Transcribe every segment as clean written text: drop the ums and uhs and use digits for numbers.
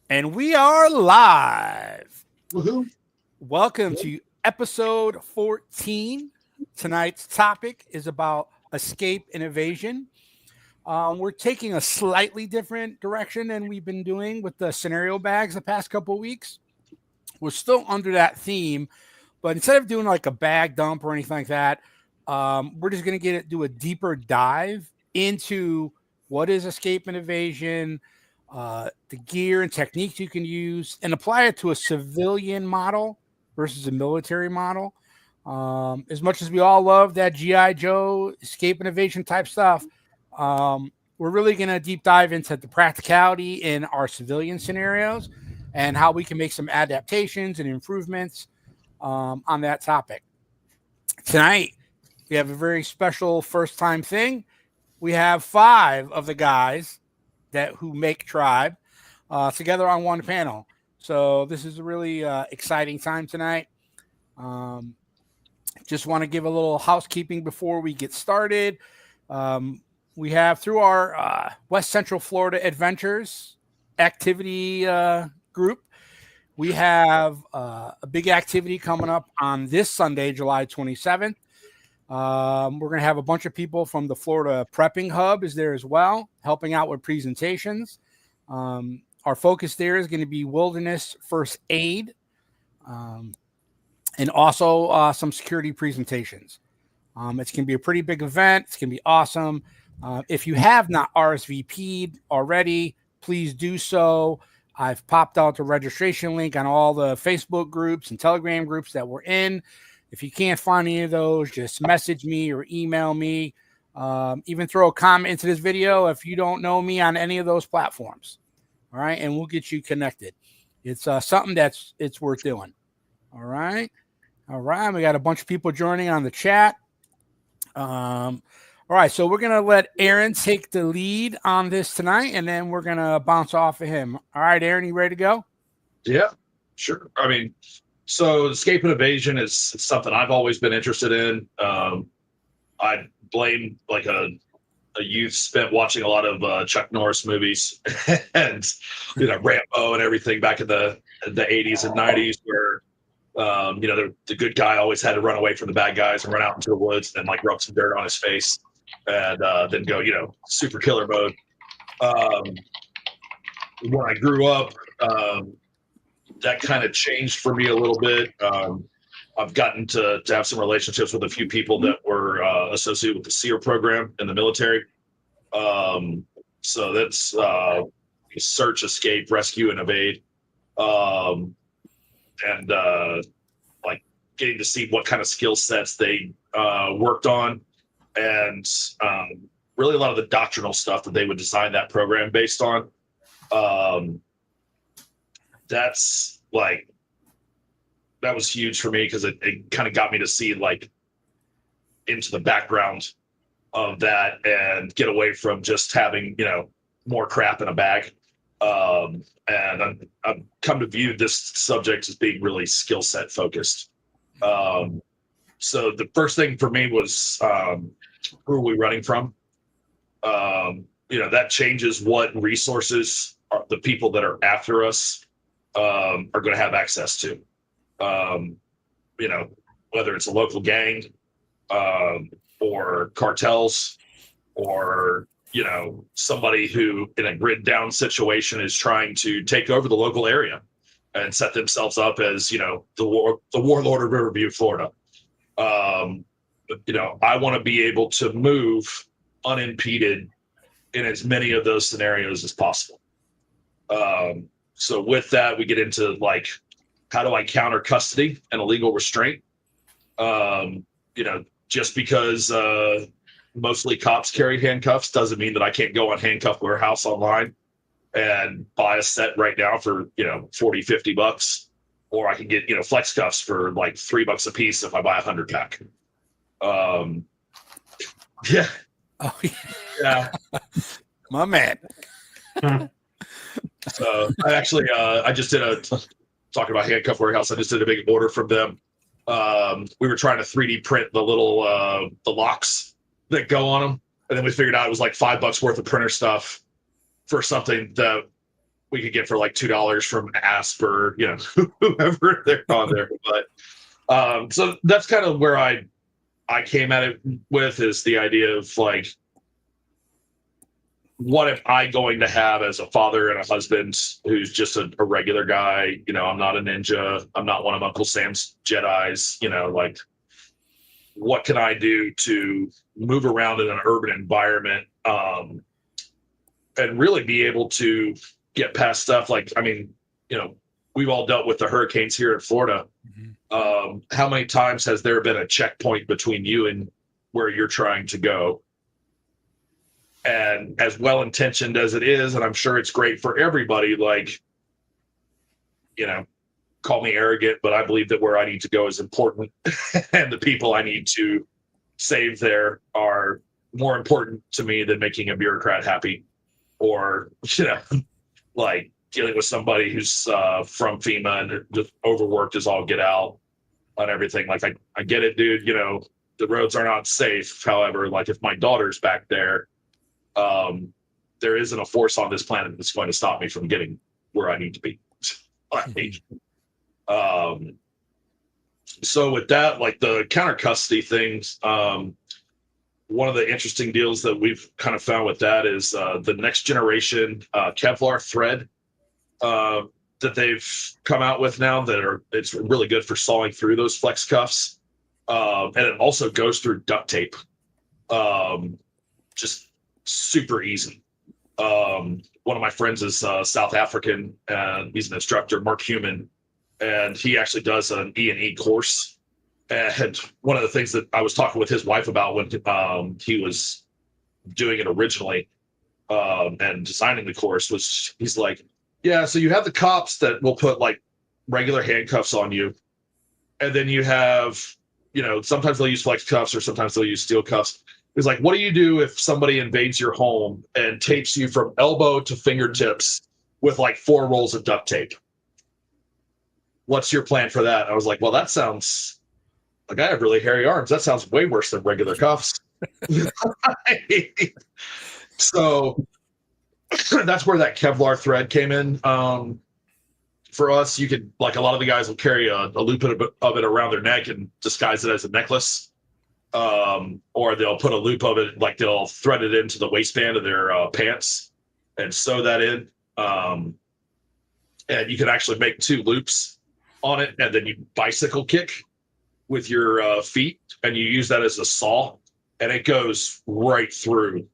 And we are live. Woohoo. Welcome to episode 14. Tonight's topic is about escape and evasion. We're taking a slightly different direction than we've been doing with the scenario bags the past couple of weeks. We're still under that theme, but instead of doing like a bag dump or anything like that, we're just going to do a deeper dive into what is escape and evasion, the gear and techniques you can use, and apply it to a civilian model versus a military model. As much as we all love that GI Joe escape and evasion type stuff, we're really going to deep dive into the practicality in our civilian scenarios and how we can make some adaptations and improvements on that topic. Tonight, we have a very special first time thing. We have 5 of the guys who make Tribe together on one panel. So this is a really exciting time tonight. Just want to give a little housekeeping before we get started. We have through our West Central Florida Adventures activity group, we have a big activity coming up on this Sunday, July 27th. We're going to have a bunch of people from the Florida Prepping Hub is there as well, helping out with presentations. Our focus there is going to be wilderness first aid, and also some security presentations. It's going to be a pretty big event. It's going to be awesome. If you have not RSVP'd already, please do so. I've popped out the registration link on all the Facebook groups and Telegram groups that we're in. If you can't find any of those, just message me or email me. Even throw a comment into this video if you don't know me on any of those platforms. All right, and we'll get you connected. It's something it's worth doing. All right. We got a bunch of people joining on the chat. All right, so we're gonna let Aaron take the lead on this tonight, and then we're gonna bounce off of him. All right, Aaron, you ready to go? Yeah, sure. I mean, so escape and evasion is something I've always been interested in. I blame like a youth spent watching a lot of Chuck Norris movies and Rambo and everything back in the 80s and 90s, where the good guy always had to run away from the bad guys and run out into the woods and like rub some dirt on his face and then go super killer mode. When I grew up, that kind of changed for me a little bit. I've gotten to have some relationships with a few people that were associated with the SEER program in the military. So that's search, escape, rescue, and evade. And like getting to see what kind of skill sets they worked on, and really a lot of the doctrinal stuff that they would design that program based on. That's like, that was huge for me because it kind of got me to see like into the background of that and get away from just having more crap in a bag. And I've come to view this subject as being really skill set focused. So the first thing for me was who are we running from? That changes what resources the people that are after us are going to have access to. Whether it's a local gang or cartels or somebody who in a grid down situation is trying to take over the local area and set themselves up as the warlord of Riverview, Florida. I want to be able to move unimpeded in as many of those scenarios as possible. So with that, we get into like, how do I counter custody and illegal restraint? Just because mostly cops carry handcuffs doesn't mean that I can't go on Handcuff Warehouse online and buy a set right now for $40-$50, or I can get flex cuffs for like $3 a piece if I buy 100 pack. Yeah. Oh Yeah. My man. So I actually I just did talking about Handcuff Warehouse. I just did a big order from them. We were trying to 3D print the little the locks that go on them, and then we figured out it was like $5 worth of printer stuff for something that we could get for like $2 from Asp or, you know, whoever they're on there. But so that's kind of where I came at it with, is the idea of like, what am I going to have as a father and a husband who's just a regular guy? You know, I'm not a ninja. I'm not one of Uncle Sam's Jedis. You know, like, what can I do to move around in an urban environment, and really be able to get past stuff? Like, I mean, you know, we've all dealt with the hurricanes here in Florida. Mm-hmm. How many times has there been a checkpoint between you and where you're trying to go? And as well-intentioned as it is, and I'm sure it's great for everybody, like, you know, call me arrogant, but I believe that where I need to go is important. And the people I need to save there are more important to me than making a bureaucrat happy, or, you know, like dealing with somebody who's from FEMA and just overworked as all get out on everything. Like, I get it, dude. You know, the roads are not safe. However, like, if my daughter's back there, there isn't a force on this planet that's going to stop me from getting where I need to be. So with that, like the counter custody things, one of the interesting deals that we've kind of found with that is the next generation Kevlar thread that they've come out with now, it's really good for sawing through those flex cuffs, and it also goes through duct tape, just super easy. One of my friends is South African, and he's an instructor, Mark Human, and he actually does an E&E course. And one of the things that I was talking with his wife about when he was doing it originally, and designing the course, was he's like, yeah, so you have the cops that will put like regular handcuffs on you, and then you have, you know, sometimes they'll use flex cuffs or sometimes they'll use steel cuffs. It's like, what do you do if somebody invades your home and tapes you from elbow to fingertips with like 4 rolls of duct tape? What's your plan for that? I was like, well, that sounds like, I have really hairy arms. That sounds way worse than regular cuffs. So that's where that Kevlar thread came in. For us, you could, like, a lot of the guys will carry a loop of it around their neck and disguise it as a necklace. Or they'll put a loop of it, like they'll thread it into the waistband of their pants and sew that in. And you can actually make 2 loops on it, and then you bicycle kick with your feet, and you use that as a saw, and it goes right through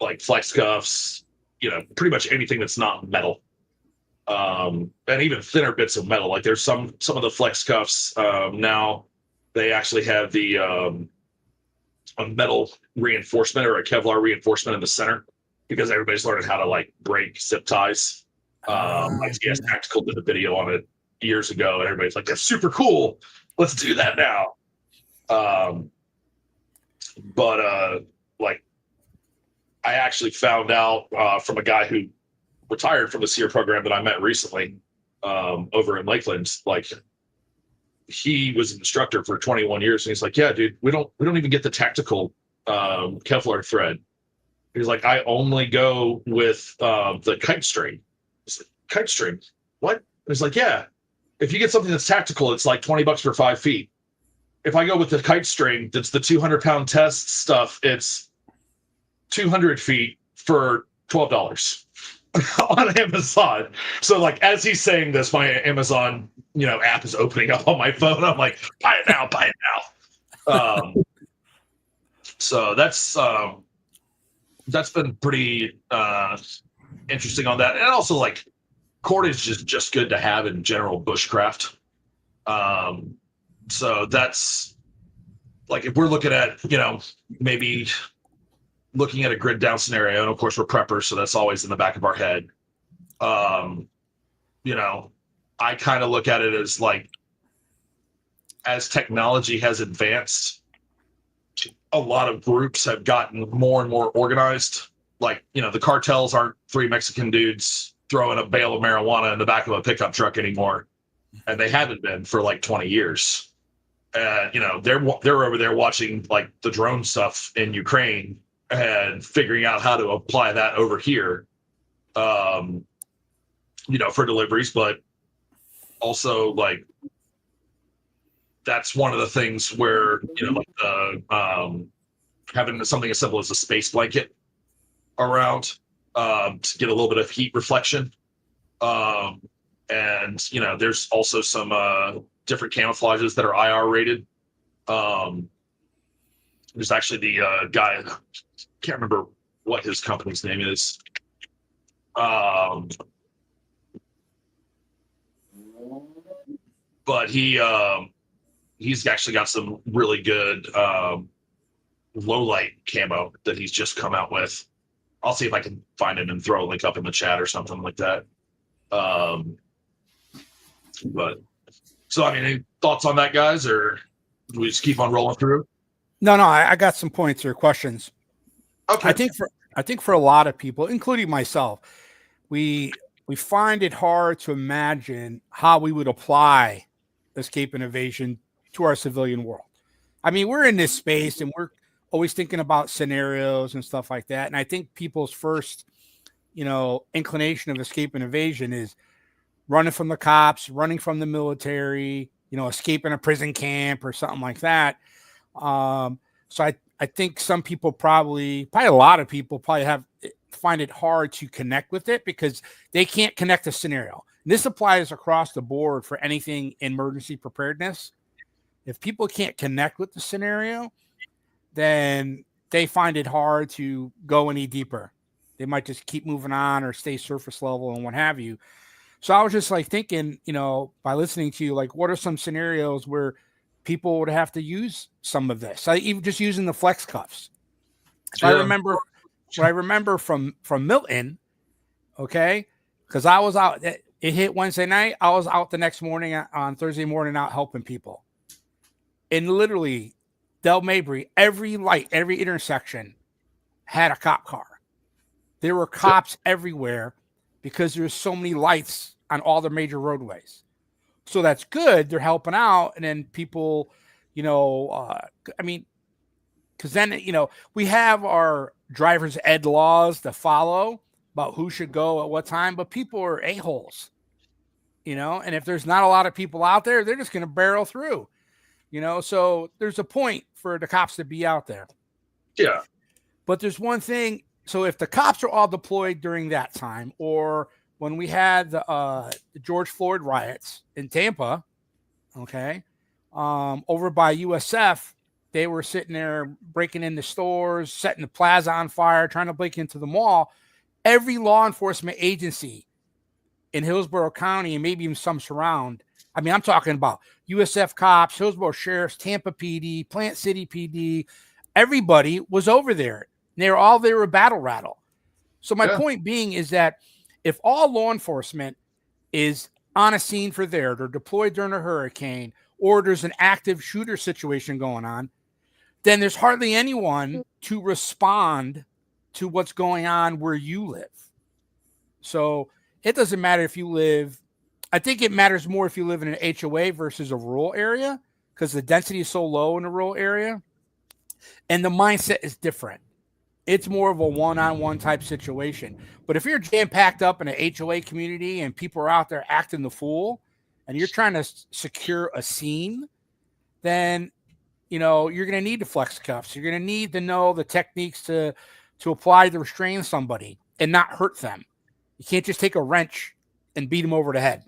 like flex cuffs, you know, pretty much anything that's not metal. And even thinner bits of metal. Like, there's some of the flex cuffs now, they actually have the a metal reinforcement or a Kevlar reinforcement in the center, because everybody's learning how to like break zip ties. ITS Tactical did a video on it years ago, and everybody's like, that's super cool. Let's do that now. But like, I actually found out from a guy who retired from the SEER program that I met recently over in Lakeland. Like, he was an instructor for 21 years, and he's like, yeah, dude, we don't even get the tactical Kevlar thread. He's like, I only go with the kite string. Like, kite string? What? And he's like, yeah, if you get something that's tactical, it's like $20 for 5 feet. If I go with the kite string, that's the 200-pound test stuff, it's 200 feet for $12 on Amazon. So, like, as he's saying this, my Amazon, you know, app is opening up on my phone. I'm like, buy it now, buy it now. So that's been pretty interesting on that. And also, like, cordage is just good to have in general bushcraft. So that's, like, if we're looking at, you know, maybe looking at a grid down scenario, and of course we're preppers, so that's always in the back of our head. You know, I kind of look at it as, like, as technology has advanced, a lot of groups have gotten more and more organized. Like, you know, the cartels aren't 3 Mexican dudes throwing a bale of marijuana in the back of a pickup truck anymore, and they haven't been for like 20 years. You know, they're over there watching like the drone stuff in Ukraine and figuring out how to apply that over here. for deliveries, but also like that's one of the things where having something as simple as a space blanket around to get a little bit of heat reflection. And there's also some different camouflages that are IR rated. There's actually the guy, can't remember what his company's name is. But he's actually got some really good low light camo that he's just come out with. I'll see if I can find him and throw a link up in the chat or something like that. But so, I mean, any thoughts on that, guys, or do we just keep on rolling through? No, I got some points or questions. Okay. I think for a lot of people, including myself, we find it hard to imagine how we would apply escape and evasion to our civilian world. I mean, we're in this space and we're always thinking about scenarios and stuff like that. And I think people's first, inclination of escape and evasion is running from the cops, running from the military, escaping a prison camp or something like that. So I think some people probably a lot of people probably find it hard to connect with it because they can't connect the scenario. And this applies across the board for anything emergency preparedness. If people can't connect with the scenario, then they find it hard to go any deeper. They might just keep moving on or stay surface level and what have you. So I was just like thinking, by listening to you, like, what are some scenarios where people would have to use some of this? Even just using the flex cuffs. So yeah. What I remember from Milton, okay, because I was out. It hit Wednesday night. I was out the next morning on Thursday morning out helping people. And literally, Del Mabry, every light, every intersection had a cop car. There were cops everywhere because there's so many lights on all the major roadways. So that's good. They're helping out. And then people, because then, we have our driver's ed laws to follow about who should go at what time, but people are a-holes, and if there's not a lot of people out there, they're just going to barrel through, so there's a point for the cops to be out there. Yeah. But there's one thing. So if the cops are all deployed during that time, or when we had the George Floyd riots in Tampa, okay, over by USF, they were sitting there breaking into stores, setting the plaza on fire, trying to break into the mall. Every law enforcement agency in Hillsborough County and maybe even some surround. I mean, I'm talking about USF cops, Hillsborough Sheriffs, Tampa PD, Plant City PD. Everybody was over there. They were a battle rattle. So my point being is that if all law enforcement is on a scene for they're deployed during a hurricane, or there's an active shooter situation going on, then there's hardly anyone to respond to what's going on where you live. So it doesn't matter if you live, I think it matters more if you live in an HOA versus a rural area, because the density is so low in a rural area and the mindset is different. It's more of a one-on-one type situation. But if you're jam-packed up in an HOA community and people are out there acting the fool and you're trying to secure a scene, then, you're going to need the flex cuffs. You're going to need to know the techniques to apply to restrain somebody and not hurt them. You can't just take a wrench and beat them over the head.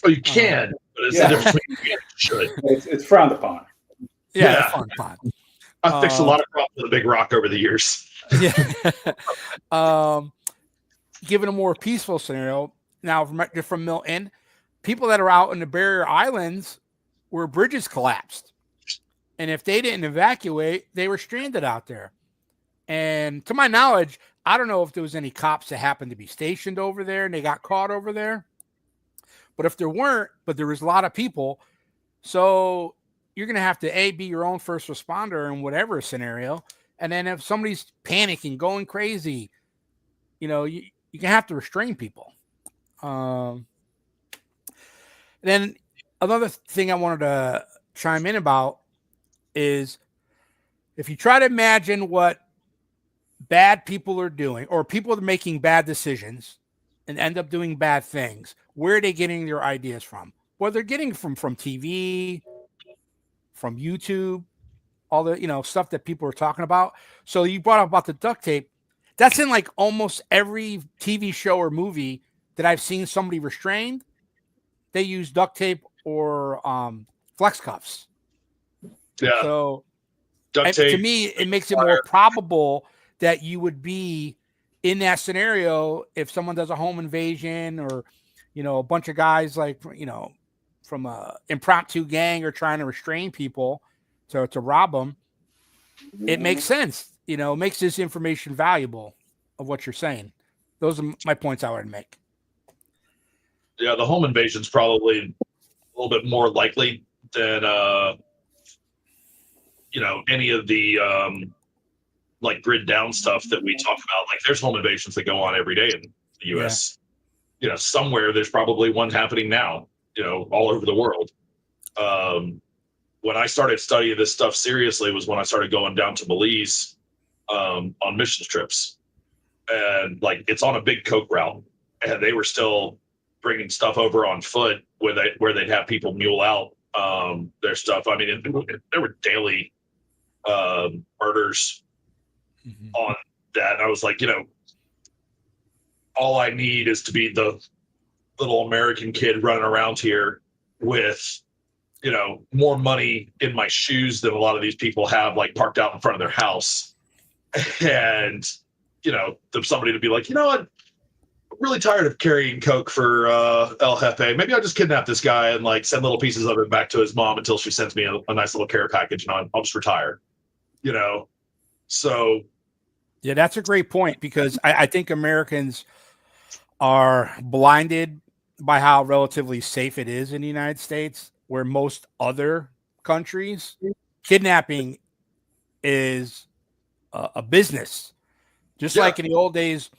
Oh, you can, but it's a difference between you should. It's frowned upon. Yeah. It's frowned upon. I've fixed a lot of problems with a big rock over the years. Yeah. Given a more peaceful scenario, now from Milton, people that are out in the barrier islands where bridges collapsed. And if they didn't evacuate, they were stranded out there. And to my knowledge, I don't know if there was any cops that happened to be stationed over there and they got caught over there. But if there weren't, but there was a lot of people, so you're going to have to be your own first responder in whatever scenario. And then if somebody's panicking, going crazy, you can have to restrain people. Then another thing I wanted to chime in about is if you try to imagine what bad people are doing or people are making bad decisions, and end up doing bad things, where are they getting their ideas from? Well, they're getting from TV, from YouTube, all the stuff that people are talking about. So you brought up about the duct tape. That's in like almost every TV show or movie that I've seen somebody restrained. They use duct tape or flex cuffs. Yeah. So Duct to tape. me, it makes it more probable that you would be in that scenario if someone does a home invasion, or a bunch of guys like from a impromptu gang are trying to restrain people to rob them. It makes sense. It makes this information valuable of what you're saying. Those are my points I would make. Yeah, the home invasion is probably a little bit more likely than any of the like grid down stuff that we talk about. Like there's home invasions that go on every day in the US. Yeah. Somewhere there's probably one happening now, all over the world. When I started studying this stuff seriously was when I started going down to Belize on mission trips. And like it's on a big coke route, and they were still bringing stuff over on foot where they'd have people mule out their stuff. I mean, there were daily murders on that. And I was like, all I need is to be the little American kid running around here with, more money in my shoes than a lot of these people have, like parked out in front of their house. And, somebody to be like, what? I'm really tired of carrying coke for El Jefe. Maybe I'll just kidnap this guy and like send little pieces of it back to his mom until she sends me a nice little care package, and I'll just retire. So yeah, that's a great point, because I think Americans are blinded by how relatively safe it is in the United States, where most other countries, kidnapping is a business. Just like in the old days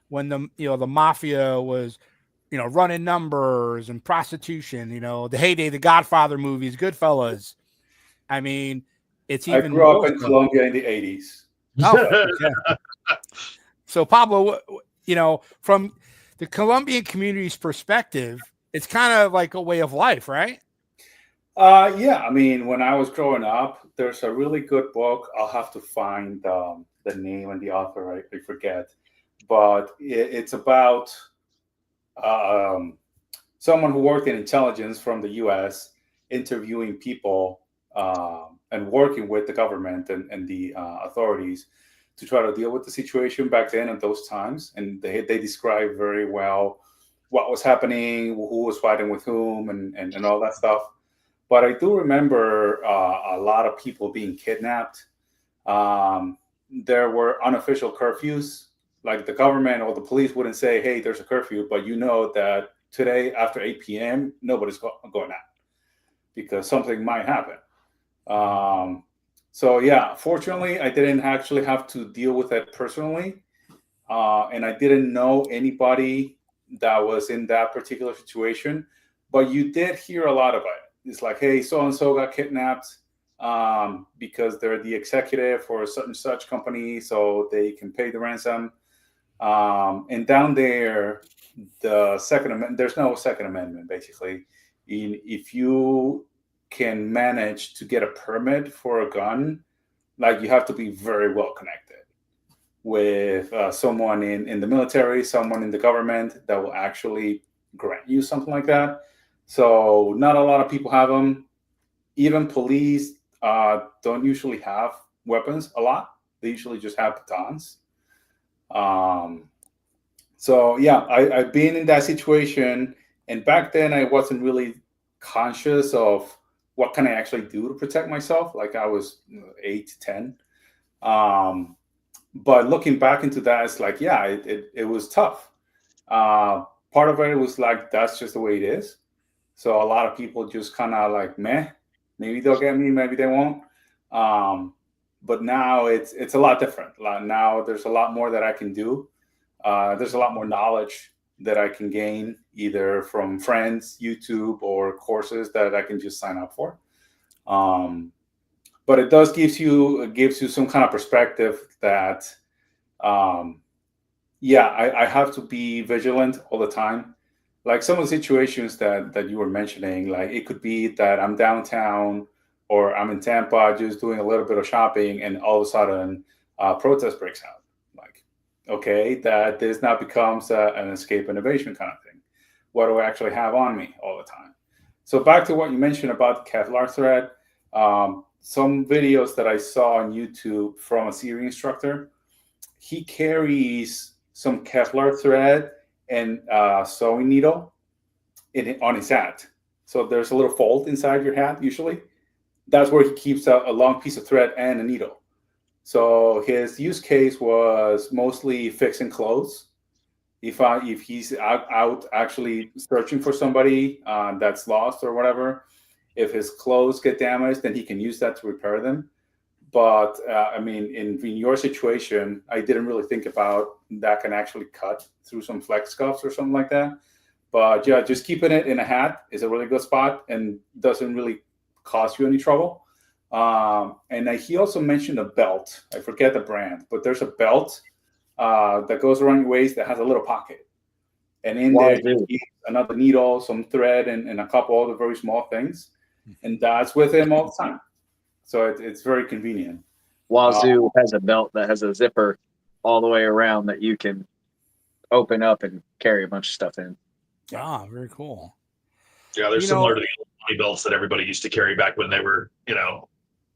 when the mafia was, running numbers and prostitution, the heyday, the Godfather movies, Goodfellas. I mean, it's even. I grew up in Colombia in the 80s. Oh, yeah. So Pablo, from the Colombian community's perspective, it's kind of like a way of life, right? Yeah, I mean, when I was growing up, there's a really good book. I'll have to find the name and the author. I forget, but it's about someone who worked in intelligence from the U.S. interviewing people and working with the government and the authorities to try to deal with the situation back then at those times. And they describe very well what was happening, who was fighting with whom, and all that stuff. But I do remember a lot of people being kidnapped. There were unofficial curfews. Like the government or the police wouldn't say, hey, there's a curfew, but that today after 8 p.m., nobody's going out because something might happen. So yeah, fortunately, I didn't actually have to deal with it personally. And I didn't know anybody that was in that particular situation, but you did hear a lot about it. It's like, hey, so-and-so got kidnapped because they're the executive for such and such company, so they can pay the ransom. And down there, the Second Amendment, there's no Second Amendment, basically. If you can manage to get a permit for a gun, like you have to be very well connected with someone in the military, someone in the government that will actually grant you something like that. So not a lot of people have them. Even police don't usually have weapons a lot. They usually just have batons. So yeah, I've been in that situation, and back then I wasn't really conscious of what can I actually do to protect myself. Like I was 8 to 10. But looking back into that, it's like, yeah, it was tough. Part of it was like, that's just the way it is. So a lot of people just kind of like, meh, maybe they'll get me, maybe they won't. But now it's a lot different. Now there's a lot more that I can do. There's a lot more knowledge that I can gain either from friends, YouTube, or courses that I can just sign up for. But it gives you some kind of perspective that, Yeah, I have to be vigilant all the time. Like some of the situations that you were mentioning, like it could be that I'm downtown or I'm in Tampa just doing a little bit of shopping, and all of a sudden, protest breaks out. Like, okay, that this now becomes an escape and evasion kind of thing. What do I actually have on me all the time? So back to what you mentioned about the Kevlar thread. Some videos that I saw on YouTube from a Syrian instructor, he carries some Kevlar thread and sewing needle on his hat. So there's a little fold inside your hat usually. That's where he keeps a long piece of thread and a needle. So his use case was mostly fixing clothes. If he's out actually searching for somebody that's lost or whatever, if his clothes get damaged, then he can use that to repair them. But I mean, in your situation, I didn't really think about that can actually cut through some flex cuffs or something like that. But yeah, just keeping it in a hat is a really good spot and doesn't really cost you any trouble. And he also mentioned a belt. I forget the brand, but there's a belt that goes around your waist that has a little pocket. And in there, you keep another needle, some thread, and a couple other very small things. And that's with him all the time. So it's very convenient. Wazoo has a belt that has a zipper all the way around that you can open up and carry a bunch of stuff in. Ah, very cool. Yeah, they're similar to the money belts that everybody used to carry back when they were,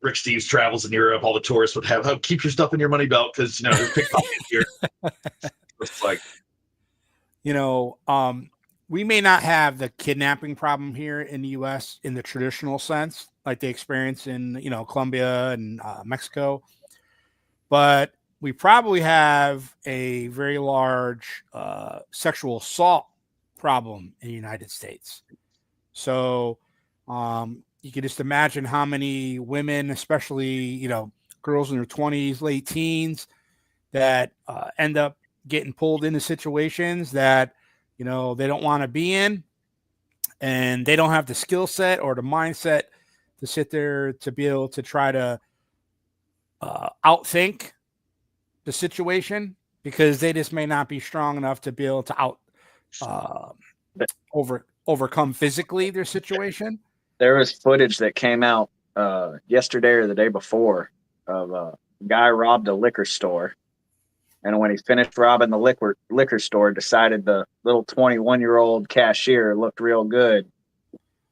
Rick Steves travels in Europe. All the tourists would have, keep your stuff in your money belt because, there's pickpockets here. It's like, we may not have the kidnapping problem here in the U.S. in the traditional sense, like they experience in, Colombia and Mexico. But we probably have a very large sexual assault problem in the United States. So you can just imagine how many women, especially, girls in their 20s, late teens, that end up getting pulled into situations that, they don't want to be in, and they don't have the skill set or the mindset to sit there to be able to try to outthink the situation, because they just may not be strong enough to be able to overcome physically their situation. There was footage that came out yesterday or the day before of a guy robbed a liquor store. And when he finished robbing the liquor store, decided the little 21-year-old cashier looked real good.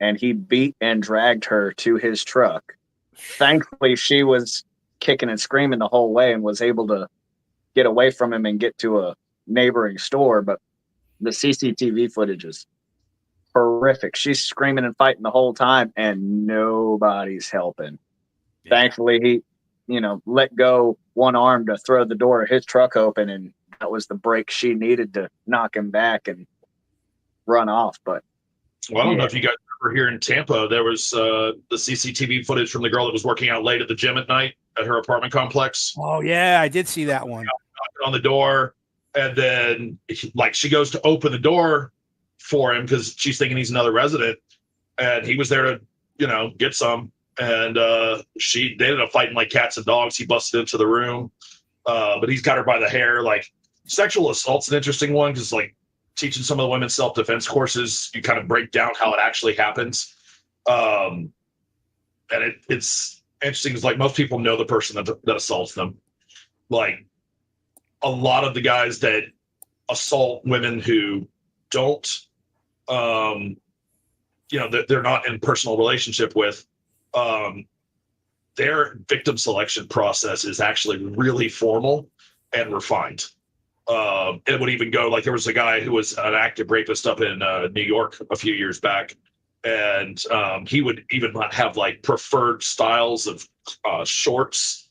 And he beat and dragged her to his truck. Thankfully, she was kicking and screaming the whole way and was able to get away from him and get to a neighboring store. But the CCTV footage is horrific. She's screaming and fighting the whole time, and nobody's helping. Yeah. Thankfully, he, let go one arm to throw the door of his truck open, and that was the break she needed to knock him back and run off. But I don't know if you guys remember here in Tampa, there was the CCTV footage from the girl that was working out late at the gym at night at her apartment complex. Oh yeah, I did see that one. On the door, and then she goes to open the door for him because she's thinking he's another resident, and he was there to get some, and they ended up fighting like cats and dogs. He busted into the room, but he's got her by the hair. Like, sexual assault's an interesting one because teaching some of the women's self-defense courses, you kind of break down how it actually happens, and it's interesting because most people know the person that assaults them. A lot of the guys that assault women who don't, they're not in personal relationship with, their victim selection process is actually really formal and refined. It would even go there was a guy who was an active rapist up in New York a few years back, and he would even have preferred styles of shorts.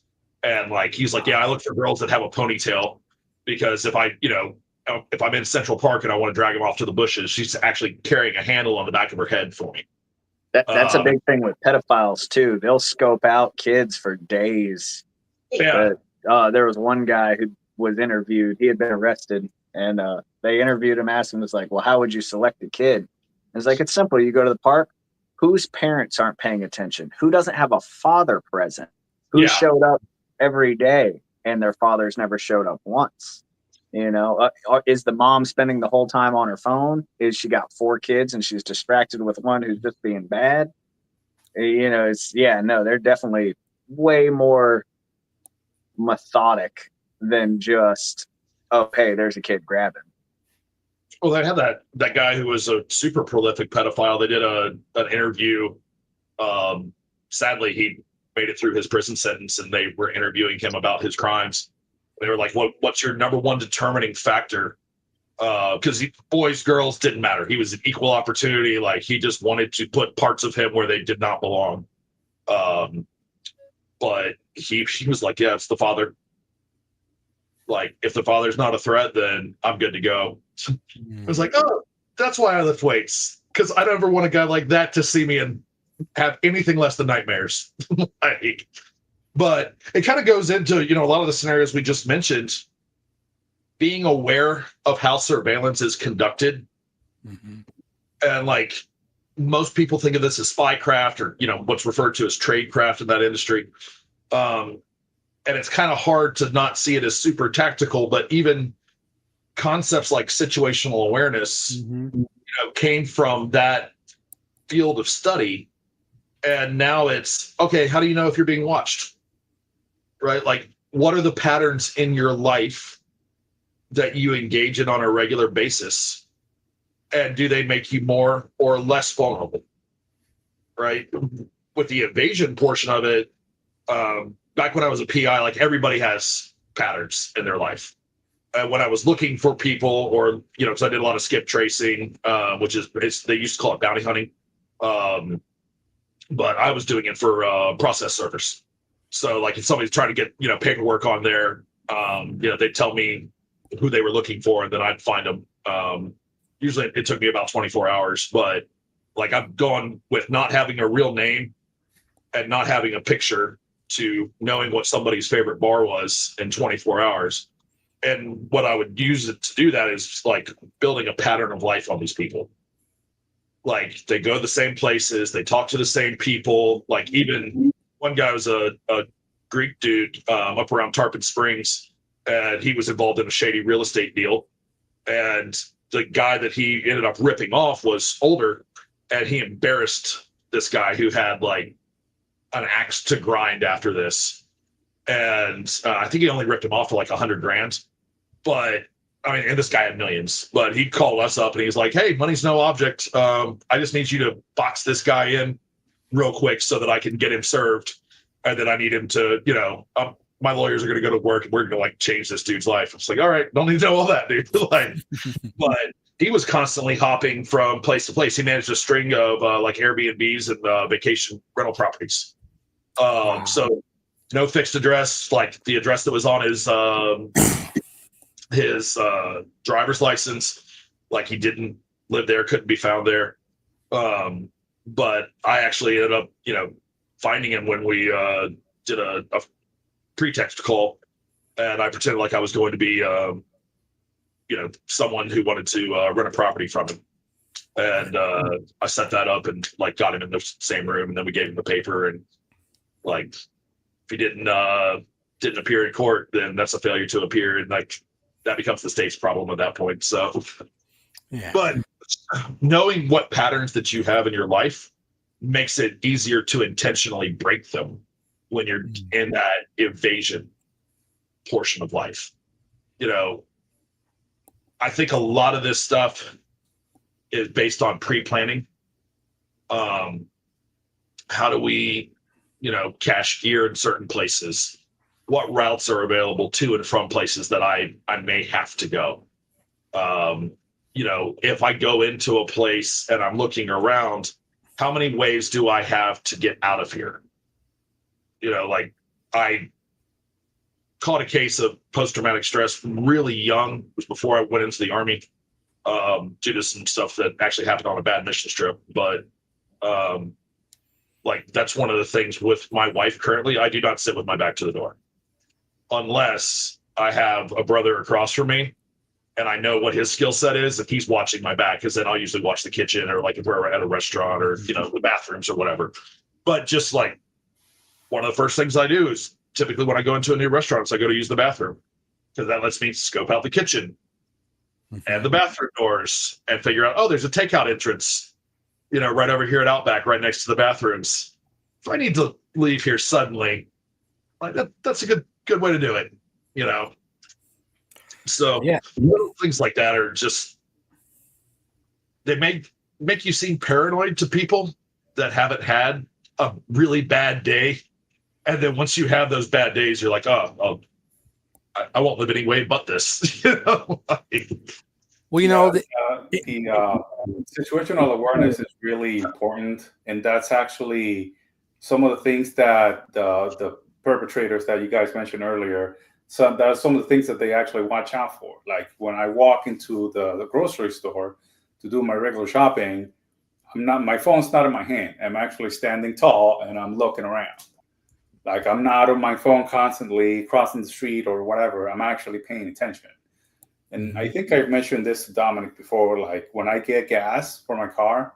And he's yeah, I look for girls that have a ponytail because if I'm in Central Park and I want to drag him off to the bushes, she's actually carrying a handle on the back of her head for me. That's a big thing with pedophiles too. They'll scope out kids for days. Yeah. There was one guy who was interviewed. He had been arrested, and they interviewed him, asked him, was well, how would you select a kid? It's it's simple. You go to the park. Whose parents aren't paying attention? Who doesn't have a father present? Who showed up every day and their fathers never showed up once? You know, is the mom spending the whole time on her phone? Is she got 4 kids and she's distracted with one who's just being bad? You know, no, they're definitely way more methodic than just, oh, hey, there's a kid grabbing. Well, they had that guy who was a super prolific pedophile. They did an interview. Sadly, he made it through his prison sentence, and they were interviewing him about his crimes. They were like, "What's your number one determining factor?" Because boys, girls didn't matter. He was an equal opportunity. Like, he just wanted to put parts of him where they did not belong. But he was like, "Yeah, it's the father. Like, if the father's not a threat, then I'm good to go." I was like, "Oh, that's why I lift weights, because I never want a guy like that to see me and have anything less than nightmares." But it kind of goes into, a lot of the scenarios we just mentioned, being aware of how surveillance is conducted. Mm-hmm. And like, most people think of this as spycraft, or, what's referred to as tradecraft in that industry. And it's kind of hard to not see it as super tactical, but even concepts like situational awareness, came from that field of study. And now it's, okay, how do you know if you're being watched? Right? Like, what are the patterns in your life that you engage in on a regular basis? And do they make you more or less vulnerable? Right? With the evasion portion of it, back when I was a PI, like, everybody has patterns in their life. When I was looking for people, or, because I did a lot of skip tracing, which is they used to call it bounty hunting. But I was doing it for process servers. So, like, if somebody's trying to get, paperwork on there, they'd tell me who they were looking for, and then I'd find them. Usually it took me about 24 hours, but like, I've gone with not having a real name and not having a picture to knowing what somebody's favorite bar was in 24 hours. And what I would use it to do that is like building a pattern of life on these people. Like, they go to the same places, they talk to the same people. Like, even one guy was a Greek dude up around Tarpon Springs, and he was involved in a shady real estate deal. And the guy that he ended up ripping off was older, and he embarrassed this guy who had like an axe to grind after this. And I think he only ripped him off for like $100,000. But I mean, and this guy had millions, but he called us up and he's like, "Hey, money's no object. I just need you to box this guy in real quick so that I can get him served. And then I need him to, my lawyers are going to go to work and we're going to like change this dude's life." It's like, all right, don't need to know all that, dude. Like, but he was constantly hopping from place to place. He managed a string of like Airbnbs and vacation rental properties. Wow. So no fixed address, like the address that was on his driver's license, like, he didn't live there, couldn't be found there. But I actually ended up, finding him when we did a pretext call, and I pretended like I was going to be, someone who wanted to rent a property from him. And I set that up and like got him in the same room, and then we gave him the paper. And like, if he didn't appear in court, then that's a failure to appear, and like, that becomes the state's problem at that point. So, Yeah. But knowing what patterns that you have in your life makes it easier to intentionally break them when you're in that evasion portion of life. I think a lot of this stuff is based on pre-planning. How do we, cache gear in certain places? What routes are available to and from places that I may have to go? If I go into a place and I'm looking around, how many ways do I have to get out of here? Like, I caught a case of post-traumatic stress really young. It was before I went into the Army, due to some stuff that actually happened on a bad mission trip. But like, that's one of the things with my wife currently. I do not sit with my back to the door unless I have a brother across from me and I know what his skill set is, if he's watching my back, because then I'll usually watch the kitchen, or like if we're at a restaurant, or the bathrooms or whatever. But just like, one of the first things I do is typically when I go into a new restaurant is I go to use the bathroom. because that lets me scope out the kitchen and the bathroom doors and figure out, oh, there's a takeout entrance, right over here at Outback, right next to the bathrooms. If I need to leave here suddenly, like that's a good way to do it, So little things like that are just, they make you seem paranoid to people that haven't had a really bad day. And then once you have those bad days, you're like, oh, I won't live any way but this. Well, the situational awareness is really important, and that's actually some of the things that the perpetrators that you guys mentioned earlier. So that's some of the things that they actually watch out for. Like when I walk into the grocery store to do my regular shopping, my phone's not in my hand. I'm actually standing tall and I'm looking around. Like I'm not on my phone constantly crossing the street or whatever. I'm actually paying attention. And I think I've mentioned this to Dominic before. Like when I get gas for my car,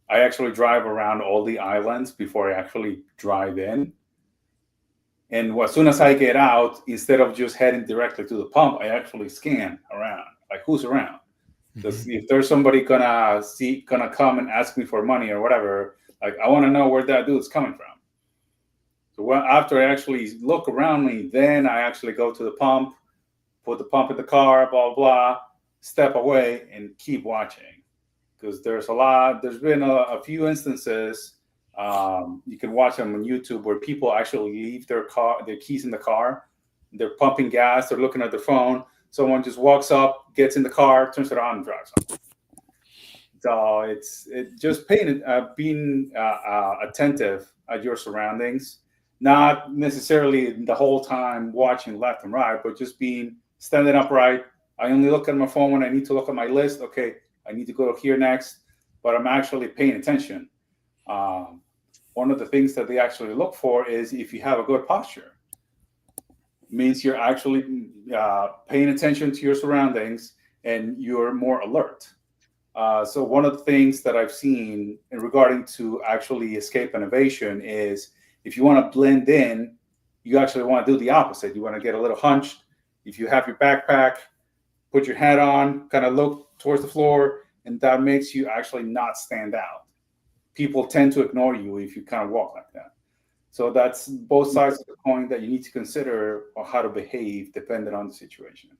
I actually drive around all the islands before I actually drive in. And as soon as I get out, instead of just heading directly to the pump, I actually scan around, like who's around. Because if there's somebody gonna come and ask me for money or whatever, like I want to know where that dude's coming from. So after I actually look around me, then I actually go to the pump, put the pump in the car, blah, blah, step away and keep watching. Because there's been a few instances, you can watch them on YouTube, where people actually leave their keys in the car. They're pumping gas, they're looking at their phone. Someone just walks up, gets in the car, turns it on and drives off. So it's just being attentive at your surroundings, not necessarily the whole time watching left and right, but just standing upright. I only look at my phone when I need to look at my list. Okay, I need to go here next, but I'm actually paying attention. One of the things that they actually look for is if you have a good posture. It means you're actually paying attention to your surroundings and you're more alert. So one of the things that I've seen in regarding to actually escape and evasion is if you want to blend in, you actually want to do the opposite. You want to get a little hunched. If you have your backpack, put your hat on, kind of look towards the floor, and that makes you actually not stand out. People tend to ignore you if you kind of walk like that. So that's both sides of the coin that you need to consider or how to behave depending on the situation.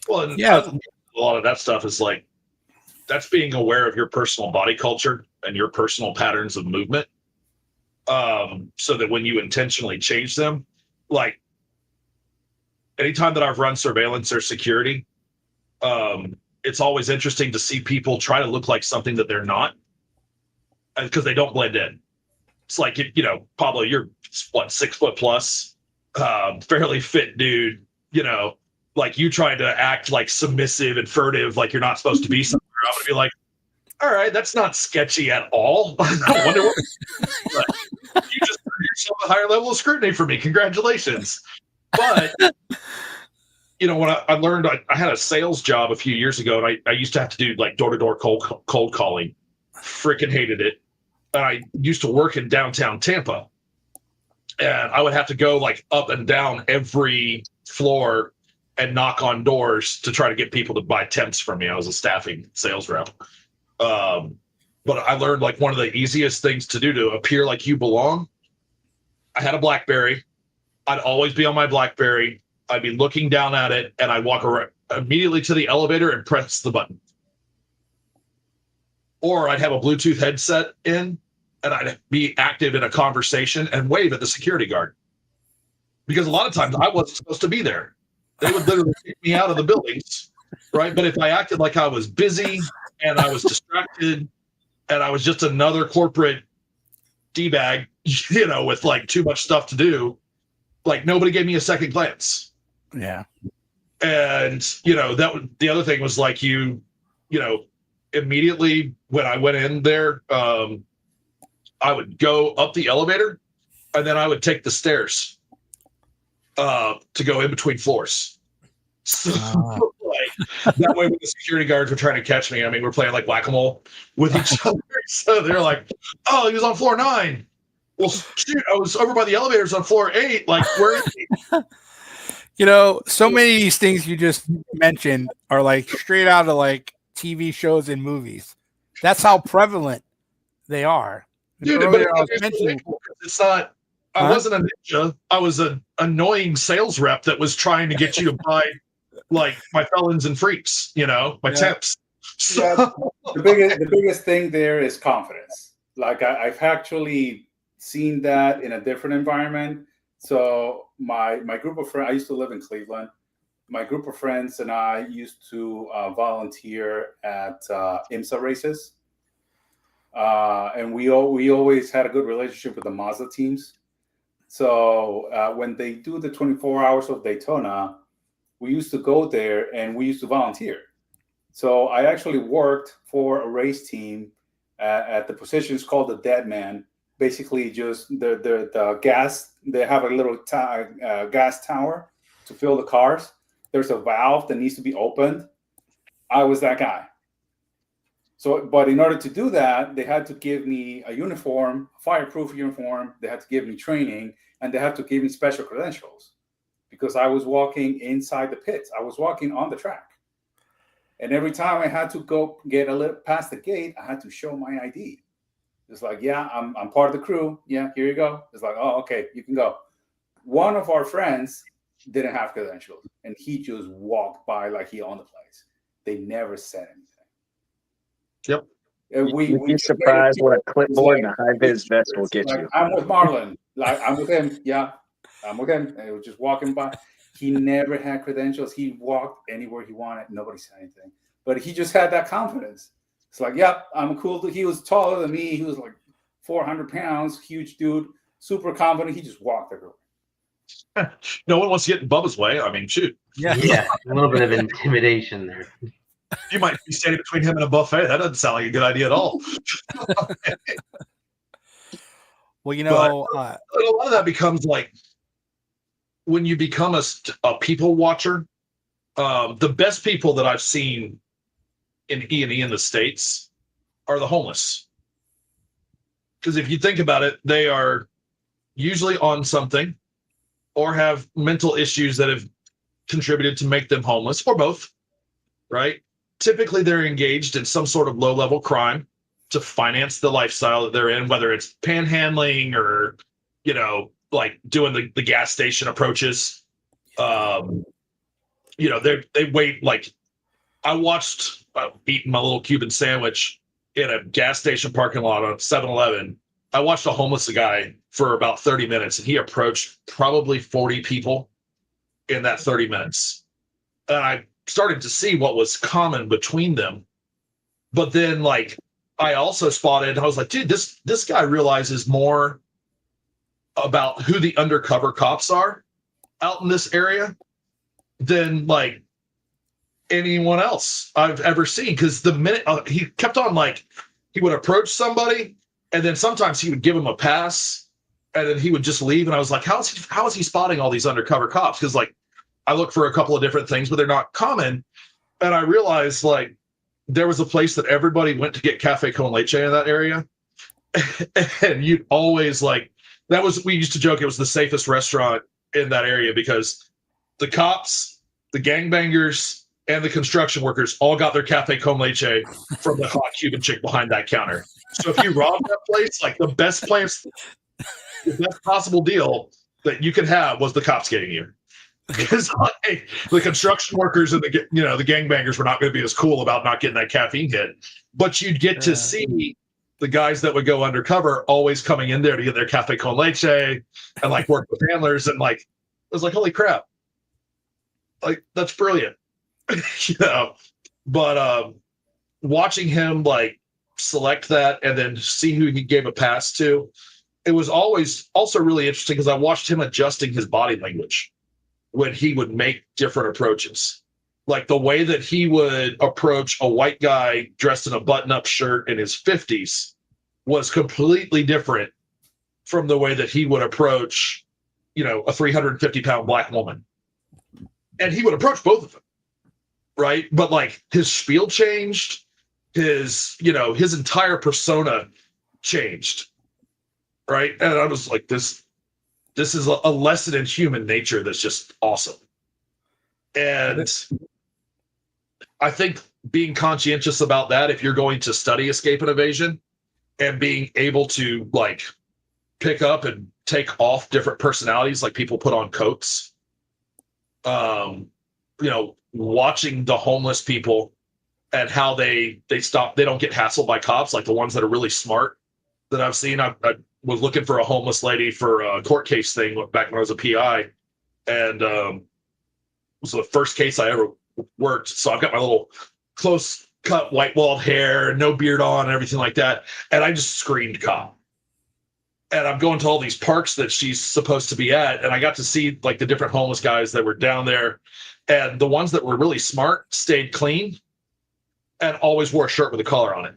Well, and a lot of that stuff is like, that's being aware of your personal body culture and your personal patterns of movement. So that when you intentionally change them, like anytime that I've run surveillance or security, it's always interesting to see people try to look like something that they're not, because they don't blend in. It's like, Pablo, you're 6 foot plus, fairly fit dude, like you trying to act like submissive and furtive, like you're not supposed to be somewhere. I'm going to be like, all right, that's not sketchy at all. I wonder what you just earned yourself a higher level of scrutiny for me. Congratulations. But, when I learned, I had a sales job a few years ago, and I used to have to do like door-to-door cold calling. Freaking hated it. And I used to work in downtown Tampa, and I would have to go like up and down every floor and knock on doors to try to get people to buy temps from me. I was a staffing sales rep. But I learned like one of the easiest things to do to appear like you belong. I had a BlackBerry. I'd always be on my BlackBerry. I'd be looking down at it, and I'd walk around immediately to the elevator and press the button. Or I'd have a Bluetooth headset in, and I'd be active in a conversation and wave at the security guard. Because a lot of times I wasn't supposed to be there. They would literally kick me out of the buildings, right? But if I acted like I was busy and I was distracted and I was just another corporate D-bag, with like too much stuff to do, like nobody gave me a second glance. Yeah. And, the other thing was like immediately when I went in there, I would go up the elevator and then I would take the stairs to go in between floors. So that way when the security guards were trying to catch me, we're playing like whack-a-mole with each other. So they're like, oh, he was on floor 9. Well, shoot, I was over by the elevators on floor 8. Like, where is he? You know, so many of these things you just mentioned are like straight out of like TV shows and movies. That's how prevalent they are. And Dude, earlier I was it's mentioning, cool 'cause it's not. I Huh? wasn't a ninja. I was an annoying sales rep that was trying to get you to buy like my felons and freaks, my Yeah. temps. So, Yeah, the biggest thing there is confidence. Like I've actually seen that in a different environment. So my group of friends, I used to live in Cleveland. My group of friends and I used to volunteer at IMSA races, and we always had a good relationship with the Mazda teams. So when they do the 24 hours of Daytona, we used to go there and we used to volunteer. So I actually worked for a race team at the positions called the dead man. Basically, just the gas. They have a little gas tower to fill the cars. There's a valve that needs to be opened. I was that guy. So, but in order to do that, they had to give me a uniform, a fireproof uniform. They had to give me training, and they had to give me special credentials because I was walking inside the pits. I was walking on the track. And every time I had to go get a little past the gate, I had to show my ID. It's like, yeah, I'm part of the crew. Yeah, here you go. It's like, oh, okay, you can go. One of our friends didn't have credentials, and he just walked by like he owned the place. They never said anything. Yep. And You'd be surprised what a clipboard and a high-vis vest will get like, you. I'm with Marlon. Like, I'm with him. Yeah, I'm with him. And he was just walking by. He never had credentials. He walked anywhere he wanted. Nobody said anything. But he just had that confidence. It's like, yep, I'm cool. He was taller than me. He was like 400 pounds, huge dude, super confident. He just walked everywhere. No one wants to get in Bubba's way. I mean, shoot. yeah, A little bit of intimidation there. You might be standing between him and a buffet. That doesn't sound like a good idea at all. well, a lot of that becomes like when you become a people watcher. The best people that I've seen in E&E in the States are the homeless. Because if you think about it, they are usually on something or have mental issues that have contributed to make them homeless, or both, right? Typically, they're engaged in some sort of low-level crime to finance the lifestyle that they're in, whether it's panhandling or, like doing the gas station approaches. They wait. Like, I watched eating my little Cuban sandwich in a gas station parking lot on 7-Eleven. I watched a homeless guy for about 30 minutes, and he approached probably 40 people in that 30 minutes. And I started to see what was common between them. But then, like, I also spotted, I was like, dude, this guy realizes more about who the undercover cops are out in this area than, like, anyone else I've ever seen. Because the minute he kept on, like, he would approach somebody, and then sometimes he would give him a pass, and then he would just leave. And I was like, how is he spotting all these undercover cops? Because, like, I look for a couple of different things, but they're not common. And I realized, like, there was a place that everybody went to get cafe con leche in that area. And you'd always, like, we used to joke it was the safest restaurant in that area because the cops, the gangbangers, and the construction workers all got their cafe con leche from the hot Cuban chick behind that counter. So if you rob that place, like, the best possible deal that you could have was the cops getting you. Because the construction workers and the gangbangers were not going to be as cool about not getting that caffeine hit, but you'd get to see the guys that would go undercover always coming in there to get their cafe con leche and, like, work with handlers, and, like, it was like, holy crap, like, that's brilliant. But watching him, like, select that and then see who he gave a pass to, it was always also really interesting because I watched him adjusting his body language when he would make different approaches. Like, the way that he would approach a white guy dressed in a button-up shirt in his 50s was completely different from the way that he would approach, a 350-pound black woman. And he would approach both of them, right? But, like, his spiel changed, his entire persona changed, right? And I was like, this is a lesson in human nature that's just awesome. And I think being conscientious about that, if you're going to study escape and evasion, and being able to like pick up and take off different personalities, like people put on coats, watching the homeless people and how they don't get hassled by cops, like the ones that are really smart that I've seen. I was looking for a homeless lady for a court case thing back when I was a PI, and it was the first case I ever worked. So I've got my little close cut white walled hair, no beard on, and everything like that, and I just screamed cop. And I'm going to all these parks that she's supposed to be at, and I got to see like the different homeless guys that were down there, and the ones that were really smart stayed clean and always wore a shirt with a collar on it,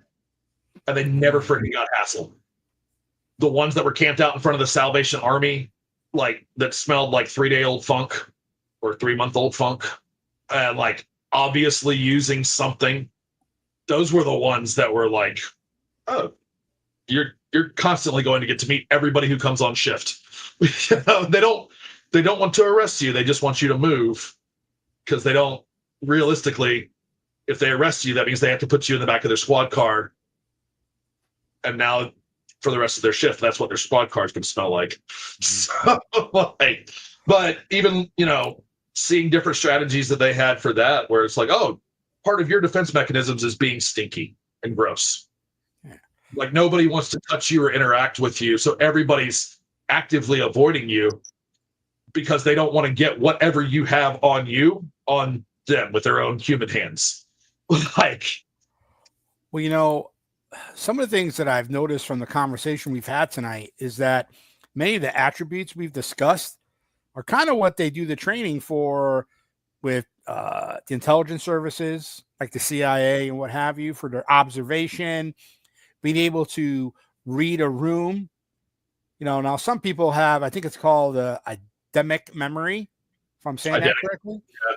and they never freaking got hassled. The ones that were camped out in front of the Salvation Army, like that smelled like 3-day-old funk or 3-month-old funk, and like obviously using something, those were the ones that were like, oh, you're constantly going to get to meet everybody who comes on shift. They don't want to arrest you. They just want you to move, because they don't, realistically, if they arrest you, that means they have to put you in the back of their squad car. And now for the rest of their shift, that's what their squad car is going to smell like. So, like, but even, seeing different strategies that they had for that, where it's like, oh, part of your defense mechanisms is being stinky and gross. Yeah. Like nobody wants to touch you or interact with you. So everybody's actively avoiding you because they don't want to get whatever you have on you on them with their own human hands. Like, well, some of the things that I've noticed from the conversation we've had tonight is that many of the attributes we've discussed are kind of what they do the training for with the intelligence services, like the CIA and what have you, for their observation, being able to read a room. Now some people have, I think it's called eidetic memory, if I'm saying that correctly, yeah,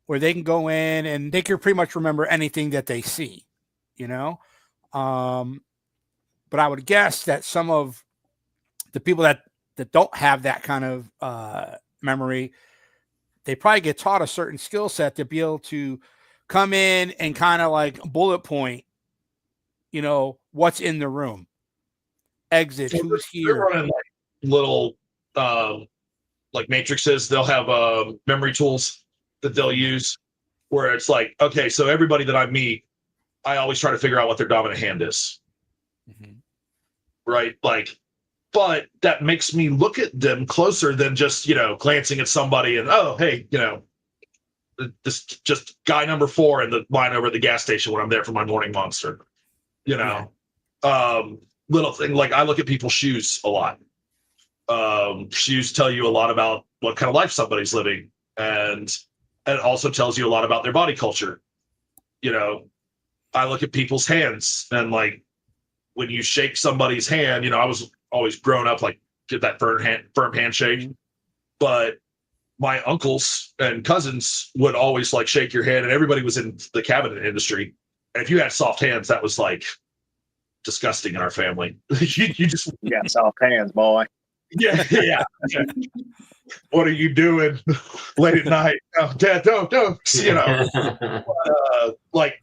where they can go in and they can pretty much remember anything that they see, but I would guess that some of the people that don't have that kind of memory, they probably get taught a certain skill set to be able to come in and kind of like bullet point, what's in the room, exit, so who's here. They're running like little like matrices. They'll have memory tools that they'll use where it's like, okay, so everybody that I meet, I always try to figure out what their dominant hand is. Mm-hmm. Right? Like, but that makes me look at them closer than just, glancing at somebody and, oh, hey, this just guy number 4 in the line over at the gas station when I'm there for my morning monster. Yeah. Little thing, like I look at people's shoes a lot. Shoes tell you a lot about what kind of life somebody's living, and it also tells you a lot about their body culture. I look at people's hands, and like when you shake somebody's hand, I was always grown up like get that firm handshake, but my uncles and cousins would always like shake your hand, and everybody was in the cabinet industry, and if you had soft hands, that was like disgusting in our family. you just got soft hands, boy. Yeah. What are you doing late at night? Oh, Dad, don't. Like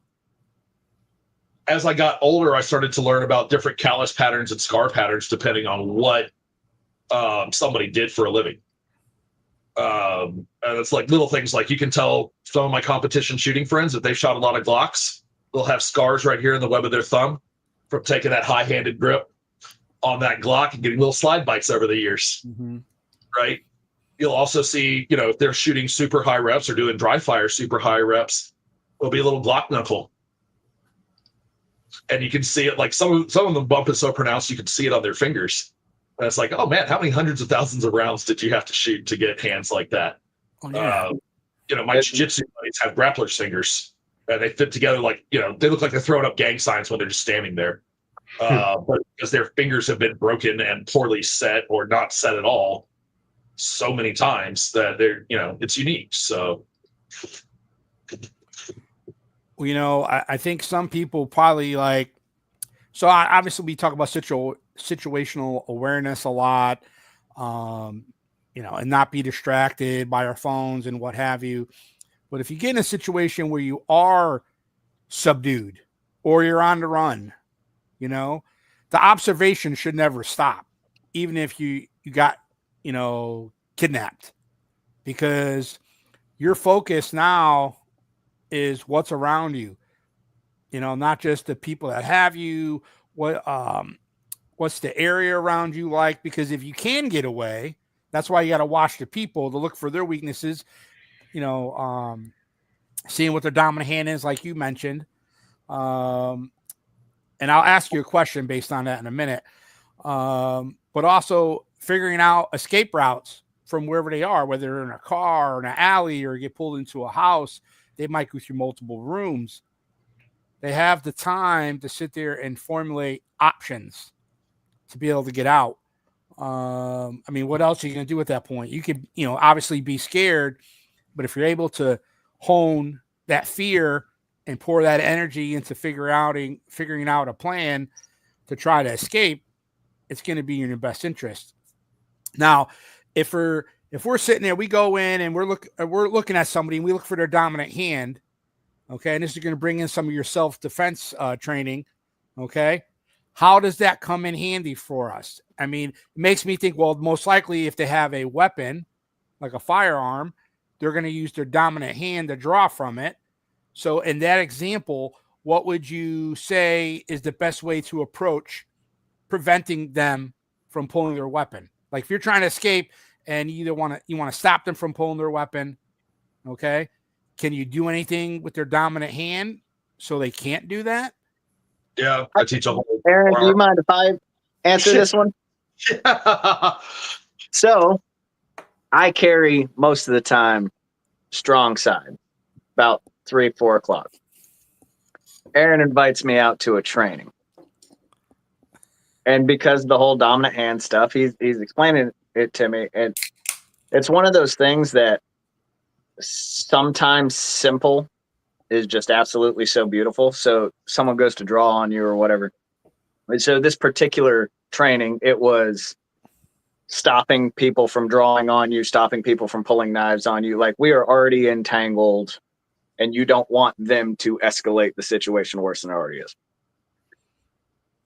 as I got older, I started to learn about different callus patterns and scar patterns depending on what somebody did for a living. And it's like little things, like you can tell some of my competition shooting friends, if they've shot a lot of Glocks, they'll have scars right here in the web of their thumb from taking that high-handed grip on that Glock and getting little slide bites over the years. Mm-hmm. Right? You'll also see, if they're shooting super high reps or doing dry fire super high reps, there'll be a little Glock knuckle. And you can see it, like some of them bump is so pronounced you can see it on their fingers. And it's like, oh man, how many hundreds of thousands of rounds did you have to shoot to get hands like that? Oh, yeah. My jiu-jitsu buddies have grappler's fingers, and they fit together like, they look like they're throwing up gang signs when they're just standing there. But because their fingers have been broken and poorly set or not set at all so many times that they're, it's unique. So, well, I think some people probably like, so obviously we talk about situational awareness a lot. and not be distracted by our phones and what have you. But if you get in a situation where you are subdued or you're on the run, the observation should never stop, even if you got, kidnapped, because your focus now is what's around you, not just the people that have you, what's the area around you like, because if you can get away, that's why you got to watch the people to look for their weaknesses, seeing what their dominant hand is, like you mentioned. And I'll ask you a question based on that in a minute. But also figuring out escape routes from wherever they are, whether they're in a car or in an alley or get pulled into a house. They might go through multiple rooms. They have the time to sit there and formulate options to be able to get out. What else are you going to do at that point? You could, obviously be scared, but if you're able to hone that fear and pour that energy into figuring out a plan to try to escape, it's going to be in your best interest. Now, if we're sitting there, we go in and we're looking at somebody and we look for their dominant hand. Okay. And this is going to bring in some of your self-defense training. Okay. How does that come in handy for us? It makes me think, well, most likely if they have a weapon, like a firearm, they're going to use their dominant hand to draw from it. So in that example, what would you say is the best way to approach preventing them from pulling their weapon? Like if you're trying to escape and you want to stop them from pulling their weapon, okay? Can you do anything with their dominant hand so they can't do that? Yeah, I teach a whole. Aaron, do you mind if I answer this one? So I carry most of the time strong side, about 3-4 o'clock. Aaron invites me out to a training. And because of the whole dominant hand stuff, he's explaining it to me. And it's one of those things that sometimes simple is just absolutely so beautiful. So someone goes to draw on you or whatever. And so this particular training, it was stopping people from drawing on you, stopping people from pulling knives on you. Like, we are already entangled and you don't want them to escalate the situation worse than it already is.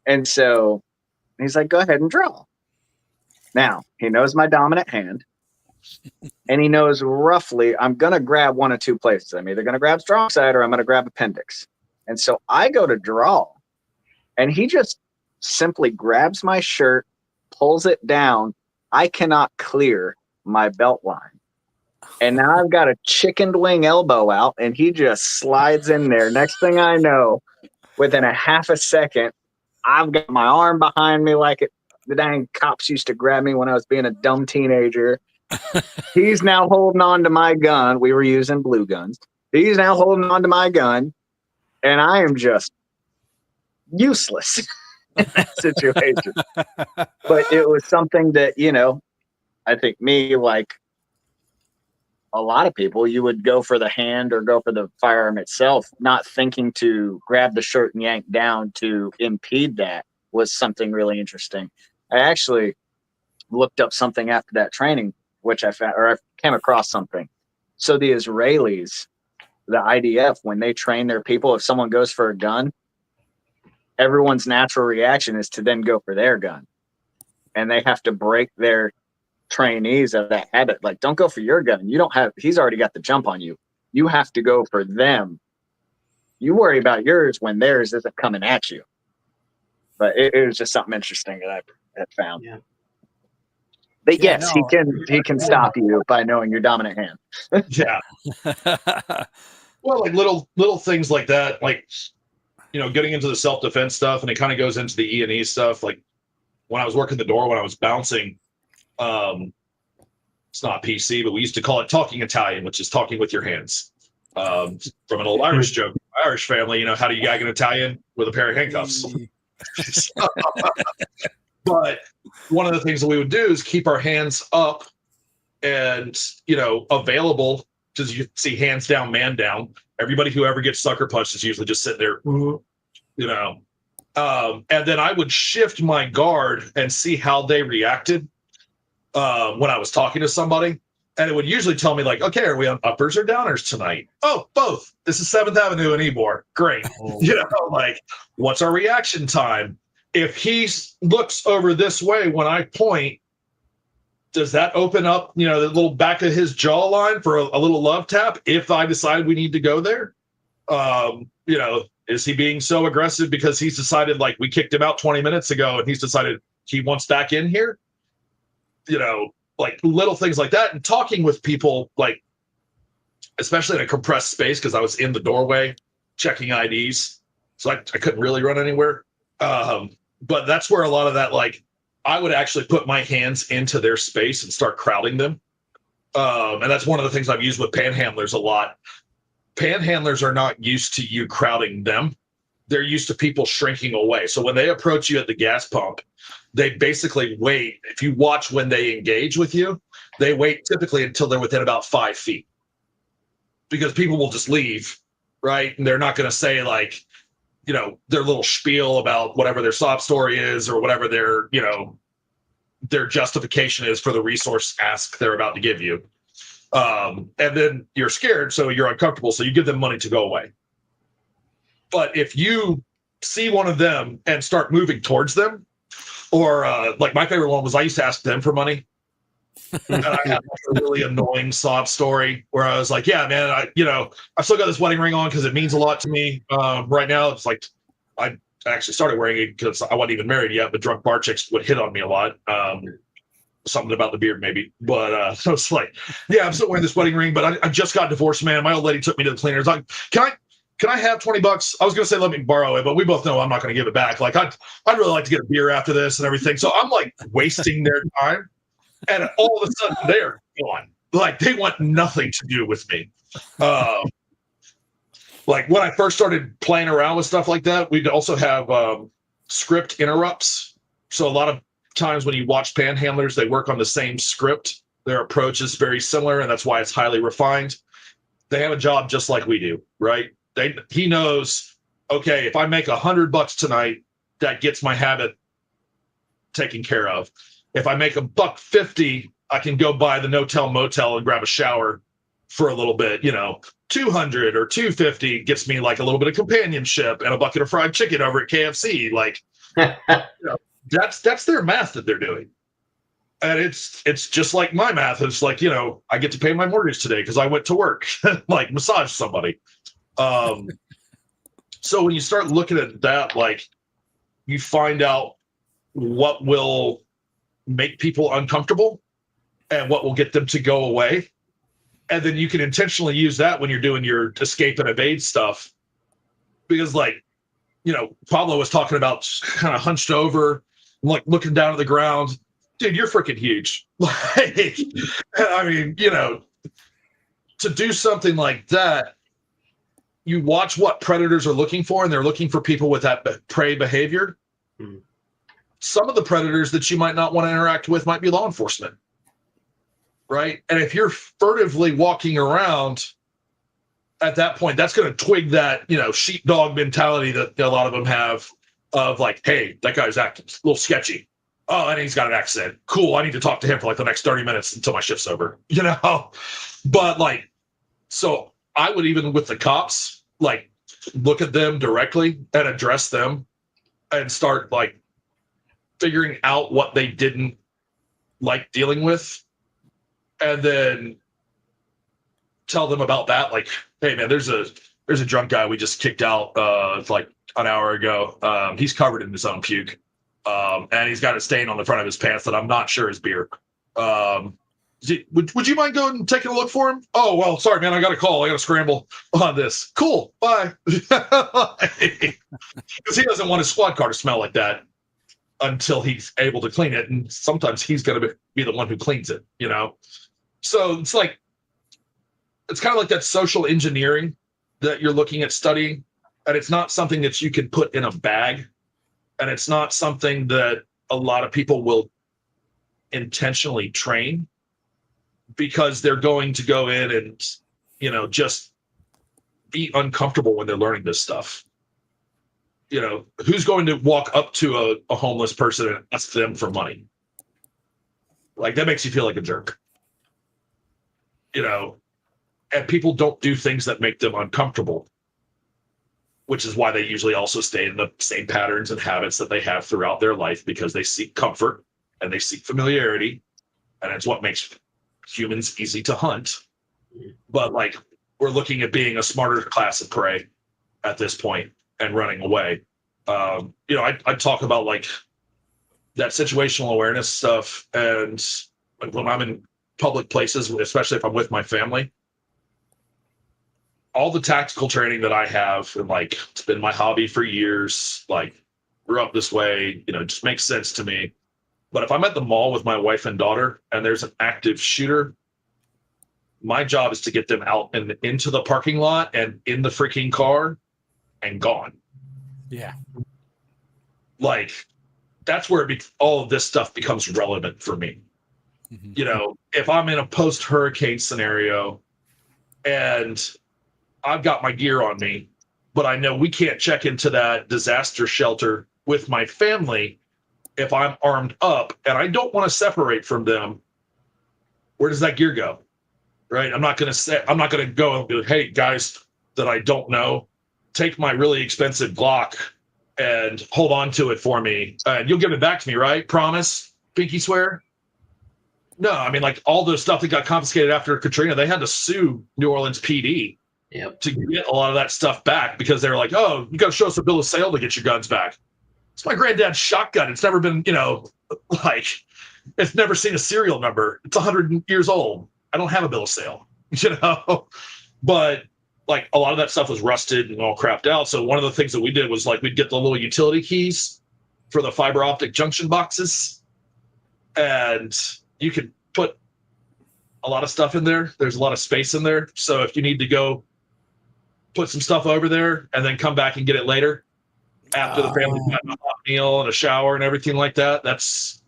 And so he's like, go ahead and draw. Now, he knows my dominant hand, and he knows roughly I'm going to grab one of two places. I'm either going to grab strong side or I'm going to grab appendix. And so I go to draw, and he just simply grabs my shirt, pulls it down. I cannot clear my belt line. And now I've got a chickened wing elbow out, and he just slides in there. Next thing I know, within a half a second, I've got my arm behind me like the dang cops used to grab me when I was being a dumb teenager. He's now holding on to my gun. We were using blue guns. He's now holding on to my gun, and I am just useless in that situation. But it was something that, I think me, like a lot of people, you would go for the hand or go for the firearm itself, not thinking to grab the shirt and yank down to impede that was something really interesting. I actually looked up something after that training, which I found, or I came across something. So the Israelis, the IDF, when they train their people, if someone goes for a gun, everyone's natural reaction is to then go for their gun. And they have to break their trainees of that habit. Like, don't go for your gun. He's already got the jump on you. You have to go for them. You worry about yours when theirs isn't coming at you. But it was just something interesting that I had found. Yeah. But yes, he can stop you by knowing your dominant hand. Yeah. Well, like little things like that, like, getting into the self-defense stuff, and it kind of goes into the E&E stuff. Like, when I was working the door, when I was bouncing, it's not PC, but we used to call it talking Italian, which is talking with your hands. From an old Irish joke, Irish family, how do you gag an Italian? With a pair of handcuffs. But one of the things that we would do is keep our hands up and, available, because you see hands down, man down. Everybody who ever gets sucker punched is usually just sitting there, and then I would shift my guard and see how they reacted. when I was talking to somebody. And it would usually tell me, like, okay, are we on uppers or downers tonight? Oh, both. This is 7th Avenue and Ybor. Great. You know, like, what's our reaction time? If he looks over this way when I point, does that open up, you know, the little back of his jawline for a little love tap if I decide we need to go there? You know, is he being so aggressive because he's decided, like, we kicked him out 20 minutes ago and he's decided he wants back in here? You know, like little things like that. And talking with people, like, especially in a compressed space, because I was in the doorway checking IDs, so I couldn't really run anywhere. But that's where a lot of that, like, I would actually put my hands into their space and start crowding them. And that's one of the things I've used with panhandlers a lot. Panhandlers are not used to you crowding them. They're used to people shrinking away. So when they approach you at the gas pump, they basically wait. If you watch when they engage with you, they wait typically until they're within about 5 feet, because people will just leave, right? And they're not going to say, like, you know, their little spiel about whatever their sob story is or whatever their, you know, their justification is for the resource ask they're about to give you. And then you're scared, so you're uncomfortable, so you give them money to go away. But if you see one of them and start moving towards them, or like my favorite one was I used to ask them for money. And I had a really annoying sob story where I was like, yeah, man, I still got this wedding ring on because it means a lot to me. Right now, it's like I actually started wearing it because I wasn't even married yet, but drunk bar chicks would hit on me a lot. Something about the beard, maybe. But I was like, yeah, I'm still wearing this wedding ring, but I just got divorced, man. My old lady took me to the cleaners. Like, can I have $20? I was going to say, let me borrow it, but we both know I'm not going to give it back. Like, I'd really like to get a beer after this and everything. So I'm like wasting their time. And all of a sudden they're gone. Like, they want nothing to do with me. Like when I first started playing around with stuff like that, we'd also have script interrupts. So a lot of times when you watch panhandlers, they work on the same script. Their approach is very similar, and that's why it's highly refined. They have a job just like we do, right? He knows, okay, if I make $100 tonight, that gets my habit taken care of. If I make $150, I can go buy the no-tell motel and grab a shower for a little bit. You know, 200 or 250 gets me like a little bit of companionship and a bucket of fried chicken over at KFC. Like, you know, that's their math that they're doing. And it's just like my math. It's like, you know, I get to pay my mortgage today because I went to work, like massage somebody. So when you start looking at that, like, you find out what will make people uncomfortable and what will get them to go away. And then you can intentionally use that when you're doing your escape and evade stuff. Because, like, you know, Pablo was talking about kind of hunched over, like looking down at the ground. Dude, you're freaking huge. Like, I mean, you know, to do something like that, you watch what predators are looking for, and they're looking for people with that prey behavior. Mm-hmm. Some of the predators that you might not want to interact with might be law enforcement, right? And if you're furtively walking around at that point, that's going to twig that, you know, sheepdog mentality that a lot of them have of like, hey, that guy's acting a little sketchy. Oh, and he's got an accent. Cool. I need to talk to him for like the next 30 minutes until my shift's over, you know? But like, so I would, even with the cops, like, look at them directly and address them and start like figuring out what they didn't like dealing with, and then tell them about that. Like, hey man, there's a drunk guy we just kicked out like an hour ago. He's covered in his own puke. And he's got a stain on the front of his pants that I'm not sure is beer. Would you mind going and taking a look for him? Oh, well, sorry, man. I got a call. I got to scramble on this. Cool. Bye. Because he doesn't want his squad car to smell like that until he's able to clean it. And sometimes he's going to be the one who cleans it, you know? So it's like, it's kind of like that social engineering that you're looking at studying. And it's not something that you can put in a bag. And it's not something that a lot of people will intentionally train, because they're going to go in and, you know, just be uncomfortable when they're learning this stuff. You know, who's going to walk up to a homeless person and ask them for money? Like, that makes you feel like a jerk. You know, and people don't do things that make them uncomfortable, which is why they usually also stay in the same patterns and habits that they have throughout their life, because they seek comfort and they seek familiarity. And it's what makes humans easy to hunt. But like, we're looking at being a smarter class of prey at this point and running away. You know, I talk about like that situational awareness stuff, and like when I'm in public places, especially if I'm with my family, all the tactical training that I have, and like it's been my hobby for years, like grew up this way, you know, it just makes sense to me. But if I'm at the mall with my wife and daughter and there's an active shooter, my job is to get them out and into the parking lot and in the freaking car and gone. Yeah. Like, that's where all of this stuff becomes relevant for me. Mm-hmm. You know, if I'm in a post-hurricane scenario and I've got my gear on me, but I know we can't check into that disaster shelter with my family if I'm armed up and I don't want to separate from them, where does that gear go? Right? I'm not going to go and be like, hey, guys that I don't know, take my really expensive Glock and hold on to it for me. And you'll give it back to me, right? Promise? Pinky swear? No, I mean, like all the stuff that got confiscated after Katrina, they had to sue New Orleans PD to get a lot of that stuff back, because they were like, oh, you got to show us a bill of sale to get your guns back. It's my granddad's shotgun. It's never been, you know, like, it's never seen a serial number. It's 100 years old. I don't have a bill of sale, you know, but like a lot of that stuff was rusted and all crapped out. So one of the things that we did was like, we'd get the little utility keys for the fiber optic junction boxes, and you could put a lot of stuff in there. There's a lot of space in there. So if you need to go put some stuff over there and then come back and get it later after the family's had a hot meal and a shower and everything like that, that's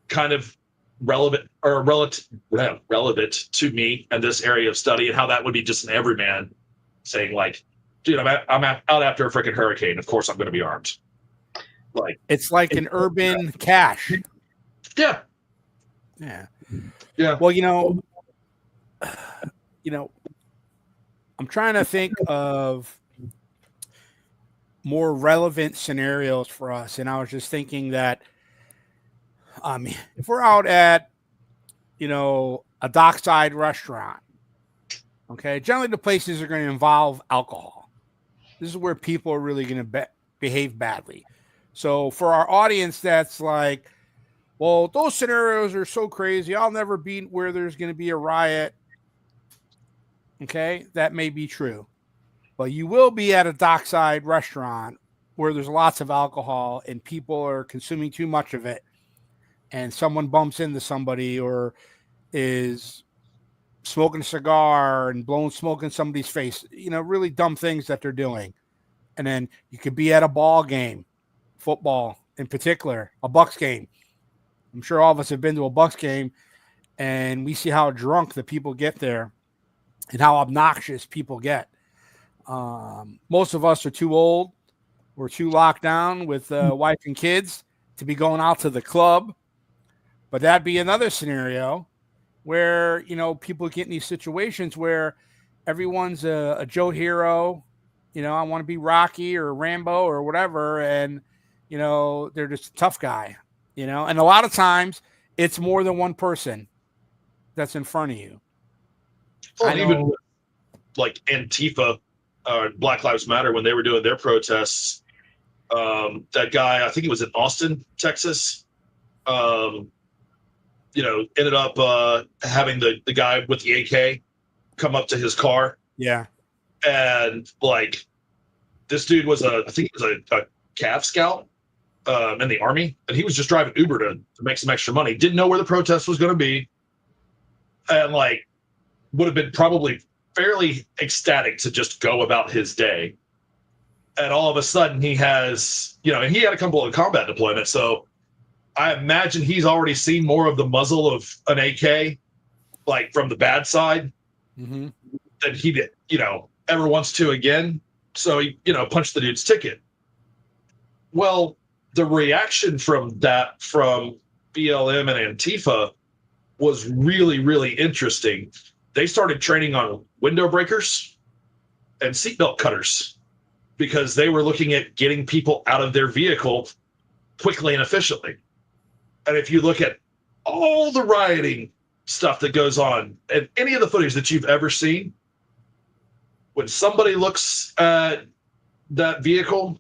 kind of relevant to me and this area of study, and how that would be just an everyman saying like, dude, I'm out after a freaking hurricane. Of course I'm going to be armed. Like, it's like an urban cache. Yeah. Well, you know, I'm trying to think of more relevant scenarios for us, and I was just thinking that if we're out at, you know, a dockside restaurant, okay, generally the places are going to involve alcohol. This is where people are really going to behave badly. So for our audience that's like, well, those scenarios are so crazy, I'll never be where there's going to be a riot. Okay, that may be true. But you will be at a dockside restaurant where there's lots of alcohol and people are consuming too much of it, and someone bumps into somebody or is smoking a cigar and blowing smoke in somebody's face, you know, really dumb things that they're doing. And then you could be at a ball game, football in particular, a Bucks game. I'm sure all of us have been to a Bucks game, and we see how drunk the people get there and how obnoxious people get. Most of us are too old. We're too locked down with wife and kids to be going out to the club. But that'd be another scenario where, you know, people get in these situations where everyone's a Joe hero. You know, I want to be Rocky or Rambo or whatever. And, you know, they're just a tough guy, you know. And a lot of times it's more than one person that's in front of you. Well, even like Antifa, Black Lives Matter, when they were doing their protests, that guy, I think he was in Austin, Texas, you know, ended up having the guy with the AK come up to his car. Yeah. And like, this dude was I think he was a Cav scout in the Army, and he was just driving Uber to make some extra money. Didn't know where the protest was going to be, and like would have been probably fairly ecstatic to just go about his day. And all of a sudden he has, you know, and he had a couple of combat deployments, so I imagine he's already seen more of the muzzle of an AK, like from the bad side, than he did, you know, ever wants to again. So he, you know, punched the dude's ticket. Well, the reaction from that, from BLM and Antifa, was really, really interesting. They started training on window breakers and seatbelt cutters because they were looking at getting people out of their vehicle quickly and efficiently. And if you look at all the rioting stuff that goes on and any of the footage that you've ever seen, when somebody looks at that vehicle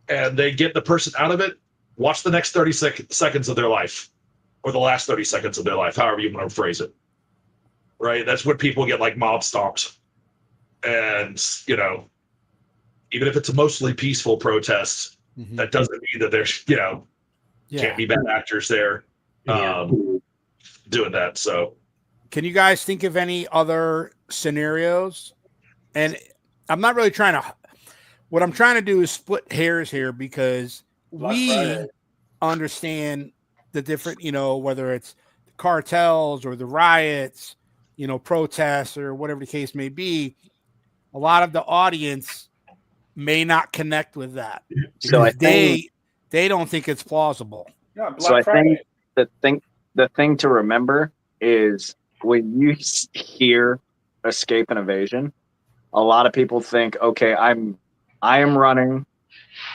and they get the person out of it, watch the next 30 seconds of their life, or the last 30 seconds of their life, however you want to phrase it. Right? That's when people get like mob stomped. And, you know, even if it's a mostly peaceful protest, that doesn't mean that there's, you know, can't be bad actors there doing that. So, can you guys think of any other scenarios? And I'm not really trying to, what I'm trying to do is split hairs here, because we understand the different, you know, whether it's the cartels or the riots, you know, protests or whatever the case may be. A lot of the audience may not connect with that. So I think they don't think it's plausible. Yeah, so I think the thing to remember is when you hear escape and evasion, a lot of people think, okay, I am running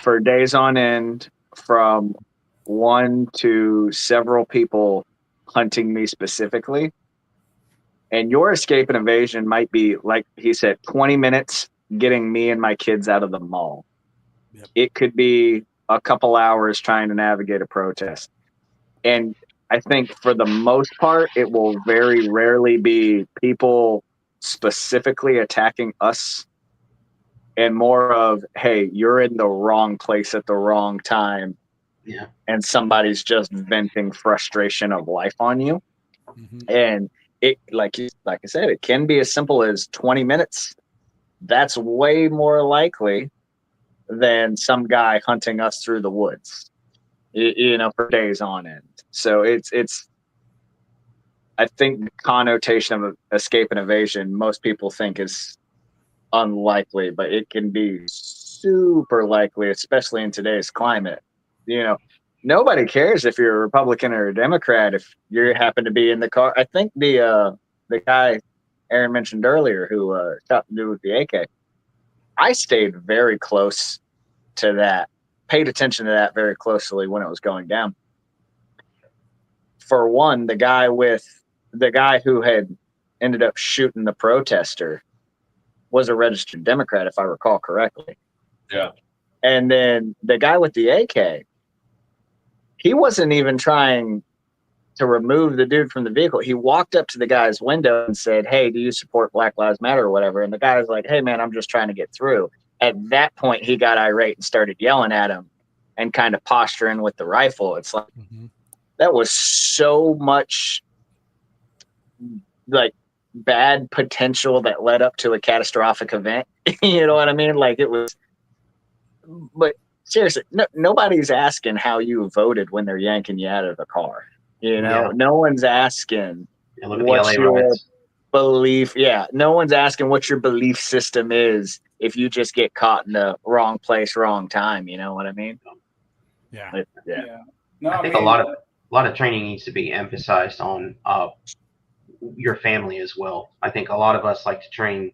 for days on end from one to several people hunting me specifically. And your escape and evasion might be, like he said, 20 minutes getting me and my kids out of the mall. Yep. It could be a couple hours trying to navigate a protest. And I think for the most part, it will very rarely be people specifically attacking us, and more of, hey, you're in the wrong place at the wrong time. Yeah. And somebody's just venting frustration of life on you. And it, like I said, it can be as simple as 20 minutes. That's way more likely than some guy hunting us through the woods, you know, for days on end. So it's I think the connotation of escape and evasion, most people think is unlikely, but it can be super likely, especially in today's climate. You know, nobody cares if you're a Republican or a Democrat if you happen to be in the car. I think the guy Aaron mentioned earlier who shot the dude with the AK, I stayed very close to that, paid attention to that very closely when it was going down. For one, the guy who had ended up shooting the protester was a registered Democrat, if I recall correctly. Yeah. And then the guy with the AK, he wasn't even trying to remove the dude from the vehicle. He walked up to the guy's window and said, "Hey, do you support Black Lives Matter or whatever?" And the guy was like, "Hey, man, I'm just trying to get through." At that point, he got irate and started yelling at him and kind of posturing with the rifle. It's like, that was so much like bad potential that led up to a catastrophic event. You know what I mean? Like, it was, but seriously, nobody's asking how you voted when they're yanking you out of the car. You know, no one's asking what's your belief. Yeah, no one's asking what your belief system is if you just get caught in the wrong place, wrong time. You know what I mean? Yeah. No, I think a lot of training needs to be emphasized on your family as well. I think a lot of us like to train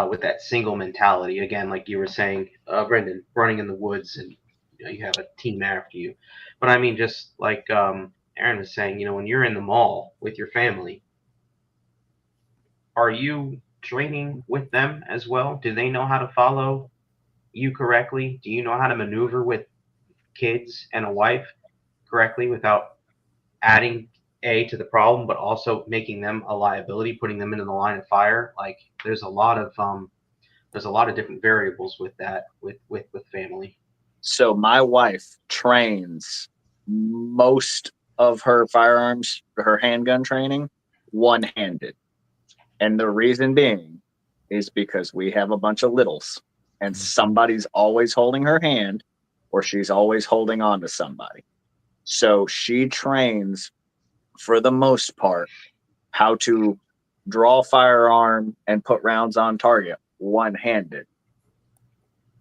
with that single mentality. Again, like you were saying, Brendan, running in the woods and you have a team after you. But I mean, just like Aaron was saying, you know, when you're in the mall with your family, are you training with them as well? Do they know how to follow you correctly? Do you know how to maneuver with kids and a wife correctly without adding to the problem, but also making them a liability, putting them into the line of fire? Like, there's a lot of different variables with that, with family. So my wife trains most of her firearms, her handgun training, one-handed. And the reason being is because we have a bunch of littles and somebody's always holding her hand or she's always holding on to somebody. So she trains, for the most part, how to draw a firearm and put rounds on target one-handed.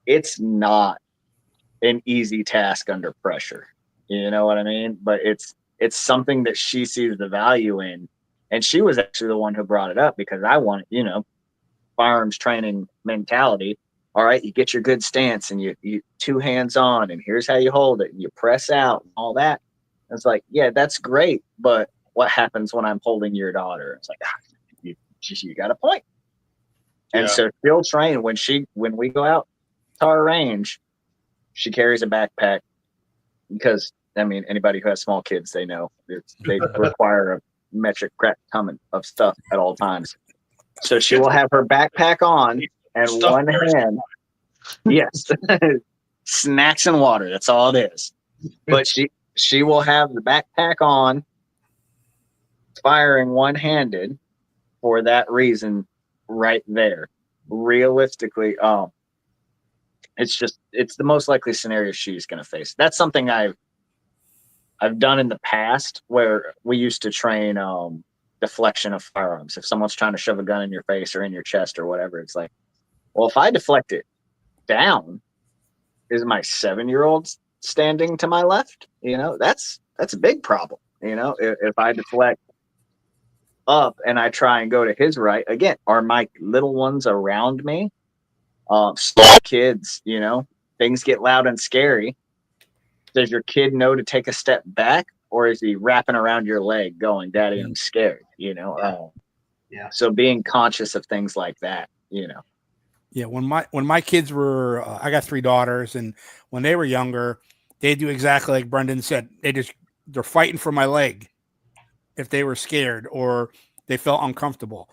It's not an easy task under pressure. You know what I mean? But it's it's something that she sees the value in. And she was actually the one who brought it up because I want, firearms training mentality. All right, you get your good stance and you 2 hands on, and here's how you hold it, and you press out and all that. And it's like, yeah, that's great, but what happens when I'm holding your daughter? It's like, you got a point. And so she'll train when we go out to our range, she carries a backpack because anybody who has small kids, they know they require a metric crap ton of stuff at all times. So she will have her backpack on and one hand, yes, snacks and water. That's all it is. But she will have the backpack on, firing one-handed for that reason right there. Realistically, it's the most likely scenario she's going to face. That's something I've done in the past where we used to train deflection of firearms. If someone's trying to shove a gun in your face or in your chest or whatever, it's like, well, if I deflect it down, is my 7-year-old standing to my left? That's a big problem. If I deflect up and I try and go to his right, again, are my little ones around me? Small kids, things get loud and scary. Does your kid know to take a step back, or is he wrapping around your leg going, Daddy, I'm scared, So being conscious of things like that, Yeah, when my kids were, I got 3 daughters, and when they were younger, they do exactly like Brendan said. They're fighting for my leg if they were scared or they felt uncomfortable.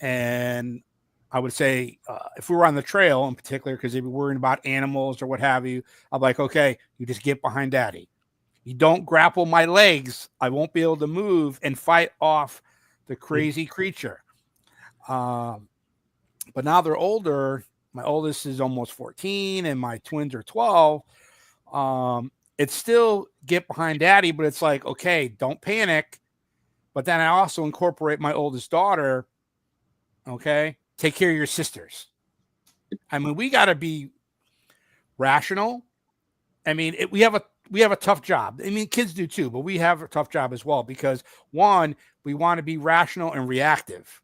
And I would say if we were on the trail in particular, because they'd be worrying about animals or what have you, I'm like, okay, you just get behind Daddy. You don't grapple my legs, I won't be able to move and fight off the crazy creature. But now they're older. My oldest is almost 14 and my twins are 12. It's still get behind Daddy, but it's like, okay, don't panic. But then I also incorporate my oldest daughter. Okay, take care of your sisters. We got to be rational. We have a tough job. Kids do too, but we have a tough job as well because one, we want to be rational and reactive.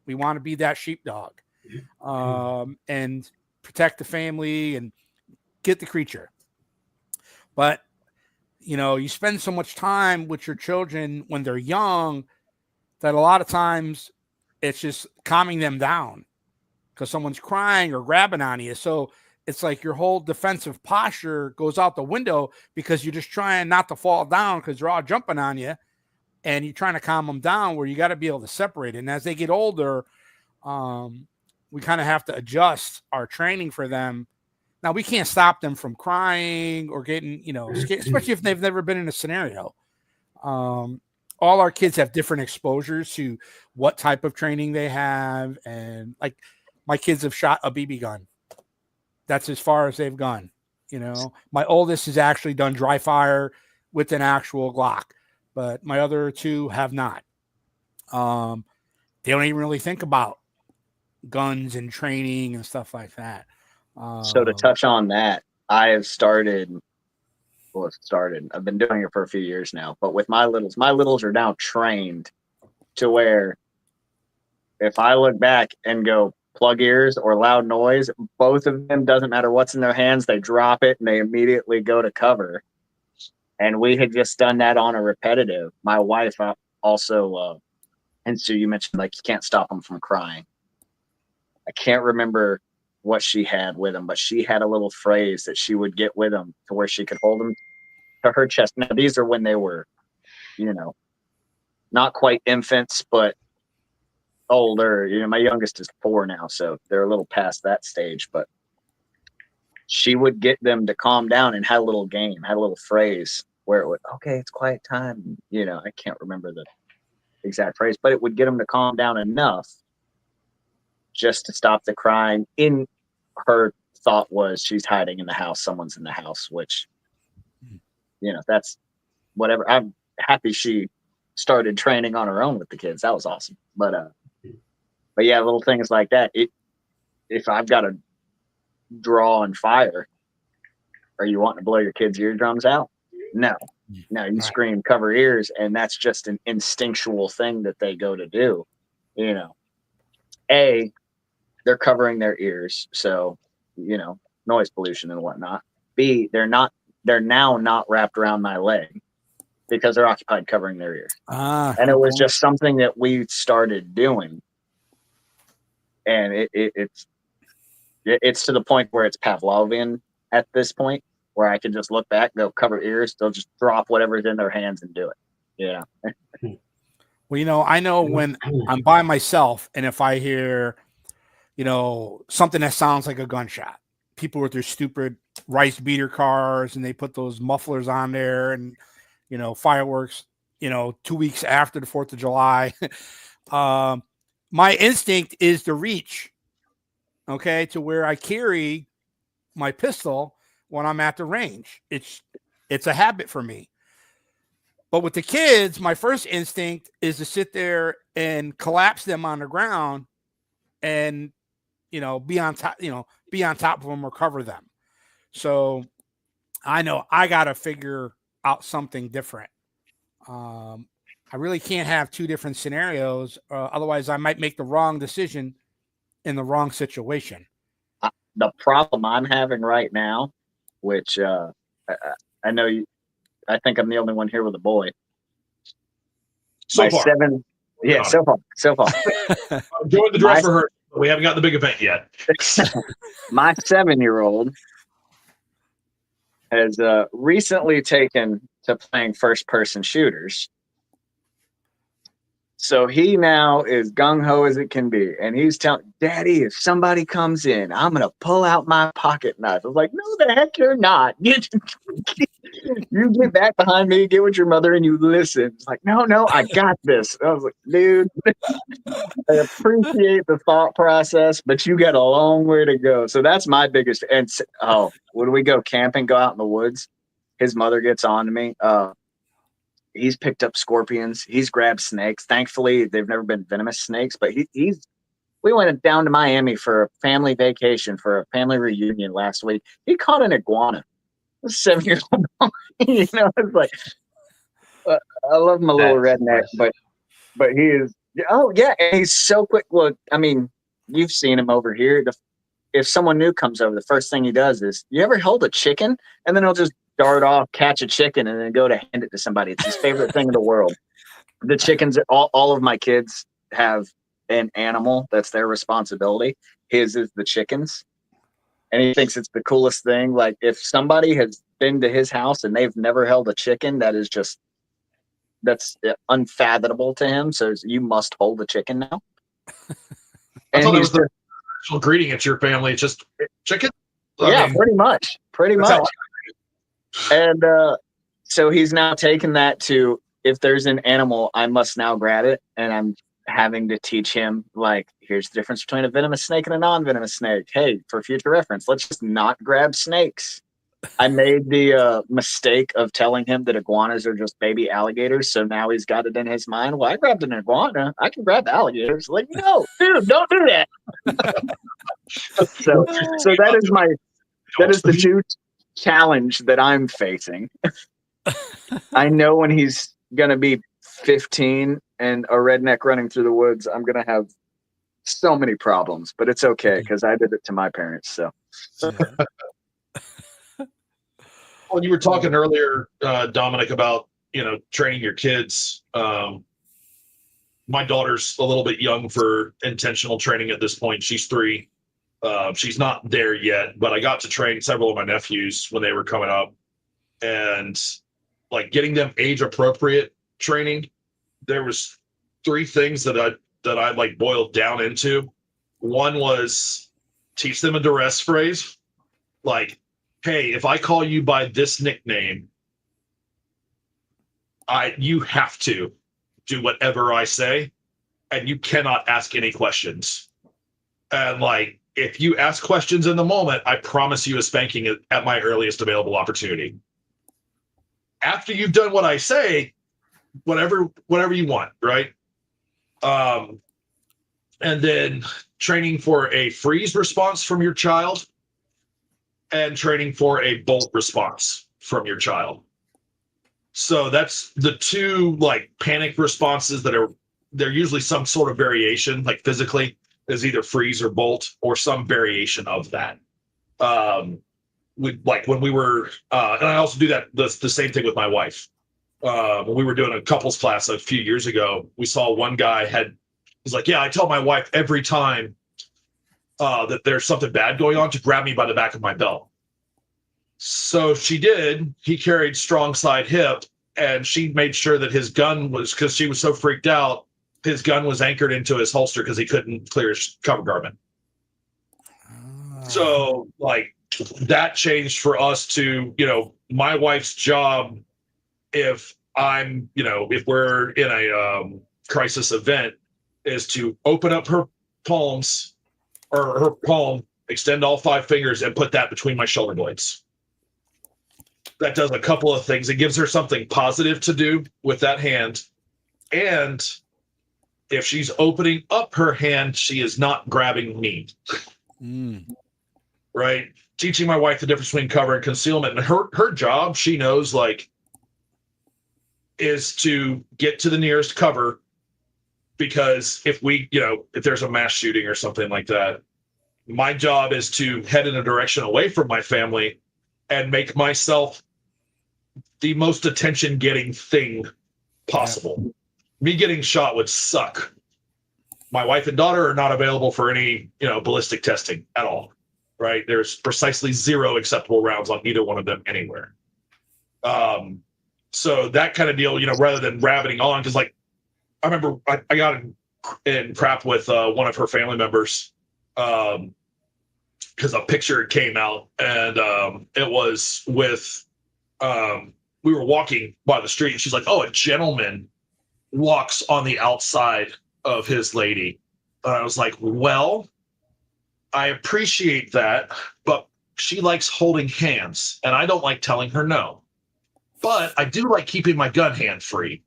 We want to be that sheepdog. And protect the family and get the creature. But, you spend so much time with your children when they're young that a lot of times it's just calming them down because someone's crying or grabbing on you. So it's like your whole defensive posture goes out the window because you're just trying not to fall down because they're all jumping on you and you're trying to calm them down where you got to be able to separate. And as they get older, we kind of have to adjust our training for them. Now, we can't stop them from crying or getting, scared, especially if they've never been in a scenario. All our kids have different exposures to what type of training they have. And like my kids have shot a BB gun. That's as far as they've gone. My oldest has actually done dry fire with an actual Glock, but my other 2 have not. They don't even really think about guns and training and stuff like that. So to touch on that, I've been doing it for a few years now, but with my littles are now trained to where if I look back and go plug ears or loud noise, both of them, doesn't matter what's in their hands, they drop it and they immediately go to cover. And we had just done that on a repetitive. My wife also, and so you mentioned like you can't stop them from crying. I can't remember what she had with them, but she had a little phrase that she would get with them to where she could hold them to her chest. Now, these are when they were, not quite infants, but older. My youngest is 4 now, so they're a little past that stage, but she would get them to calm down and had a little game, had a little phrase where it would, okay, it's quiet time. I can't remember the exact phrase, but it would get them to calm down enough just to stop the crying. In her thought was she's hiding in the house, someone's in the house, which, that's whatever. I'm happy she started training on her own with the kids. That was awesome. But yeah, little things like that. If I've got to draw and fire, are you wanting to blow your kids' eardrums out? No. Now you Right. scream, cover ears, and that's just an instinctual thing that they go to do. You know, A, they're covering their ears, so noise pollution and whatnot. B, they're now not wrapped around my leg because they're occupied covering their ears. And it was just something that we started doing, and it's to the point where it's Pavlovian at this point, where I can just look back, go cover ears, they'll just drop whatever's in their hands and do it. Yeah. Well, I know when I'm by myself and if I hear, something that sounds like a gunshot, people with their stupid rice beater cars and they put those mufflers on there and, fireworks, 2 weeks after the 4th of July. My instinct is to reach, to where I carry my pistol when I'm at the range. It's a habit for me. But with the kids, my first instinct is to sit there and collapse them on the ground and, be on top of them or cover them. So I know I got to figure out something different. I really can't have two different scenarios. Otherwise I might make the wrong decision in the wrong situation. The problem I'm having right now, which I know I think I'm the only one here with a boy. So far. So far. I'm doing the dress rehearsal. We haven't got the big event yet. My 7-year-old has recently taken to playing first-person shooters. So he now is gung-ho as it can be. And he's telling, Daddy, if somebody comes in, I'm going to pull out my pocket knife. I was like, no, the heck you're not. You get back behind me, get with your mother, and you listen. It's like, no, I got this. I was like, dude, I appreciate the thought process, but you got a long way to go. So that's my biggest. And when we go camping, go out in the woods, his mother gets on to me. He's picked up scorpions. He's grabbed snakes. Thankfully, they've never been venomous snakes, but we went down to Miami for a family vacation, for a family reunion last week. He caught an iguana. A 7-year-old. It's like, I love my little redneck, but he is, oh yeah. And he's so quick. Well, I mean, you've seen him over here. If someone new comes over, the first thing he does is, you ever hold a chicken? And then he'll just dart off, catch a chicken, and then go to hand it to somebody. It's his favorite thing in the world. The chickens, all of my kids have an animal that's their responsibility. His is the chickens. And he thinks it's the coolest thing. Like, if somebody has been to his house and they've never held a chicken, that's unfathomable to him. So you must hold the chicken now. I thought that was the actual greeting at your family. It's just chicken? Pretty much. And so he's now taken that to, if there's an animal, I must now grab it. And I'm having to teach him, like, here's the difference between a venomous snake and a non-venomous snake. Hey, for future reference, let's just not grab snakes. I made the mistake of telling him that iguanas are just baby alligators. So now he's got it in his mind, well, I grabbed an iguana, I can grab alligators. Like, no, dude, don't do that. so that is the new challenge that I'm facing. I know when he's going to be 15 and a redneck running through the woods, I'm going to have so many problems, but it's okay because I did it to my parents. So. Well, you were talking earlier, Dominic, about, training your kids. My daughter's a little bit young for intentional training at this point. She's 3. She's not there yet, but I got to train several of my nephews when they were coming up, and like getting them age appropriate training. There was 3 things that I like boiled down into. One was teach them a duress phrase. Like, hey, if I call you by this nickname, you have to do whatever I say, and you cannot ask any questions. And like, if you ask questions in the moment, I promise you a spanking at my earliest available opportunity. After you've done what I say, whatever you want, right? And then training for a freeze response from your child and training for a bolt response from your child. So that's the two like panic responses they're usually some sort of variation, like physically is either freeze or bolt or some variation of that. Like when we were, and I also do that the same thing with my wife. When we were doing a couples class a few years ago, we saw one guy he's like, yeah, I tell my wife every time that there's something bad going on to grab me by the back of my belt. So she did. He carried strong side hip, and she made sure that his gun was, because she was so freaked out, his gun was anchored into his holster because he couldn't clear his cover garment. So like that changed for us to, my wife's job, if we're in a crisis event, is to open up her palms or her palm, extend all 5 fingers, and put that between my shoulder blades. That does a couple of things. It gives her something positive to do with that hand. And if she's opening up her hand, she is not grabbing me. Right? Teaching my wife the difference between cover and concealment. And her job, she knows, like, is to get to the nearest cover, because if there's a mass shooting or something like that, my job is to head in a direction away from my family and make myself the most attention-getting thing possible. Yeah. Me getting shot would suck. My wife and daughter are not available for any, ballistic testing at all, right? There's precisely 0 acceptable rounds on either one of them anywhere. So that kind of deal, rather than rabbiting on, because like, I remember I got in crap with one of her family members because a picture came out, and it was with, we were walking by the street, and she's like, oh, a gentleman walks on the outside of his lady. And I was like, well, I appreciate that, but she likes holding hands, and I don't like telling her no. But I do like keeping my gun hand free.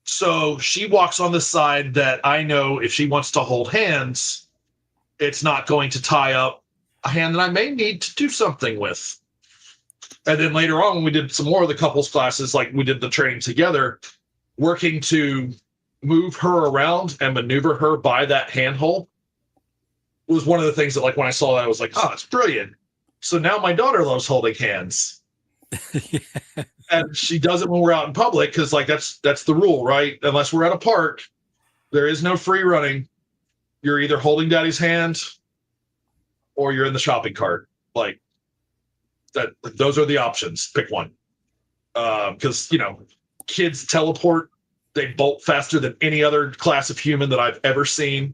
So she walks on the side that I know if she wants to hold hands, it's not going to tie up a hand that I may need to do something with. And then later on, when we did some more of the couples classes, like we did the training together, working to move her around and maneuver her by that handhold was one of the things that, like, when I saw that, I was like, oh, it's brilliant. So now my daughter loves holding hands. Yeah. And she does it when we're out in public, because like that's the rule, right? Unless we're at a park, there is no free running. You're either holding daddy's hand or you're in the shopping cart. Like that, those are the options. Pick one. Because kids teleport, they bolt faster than any other class of human that I've ever seen.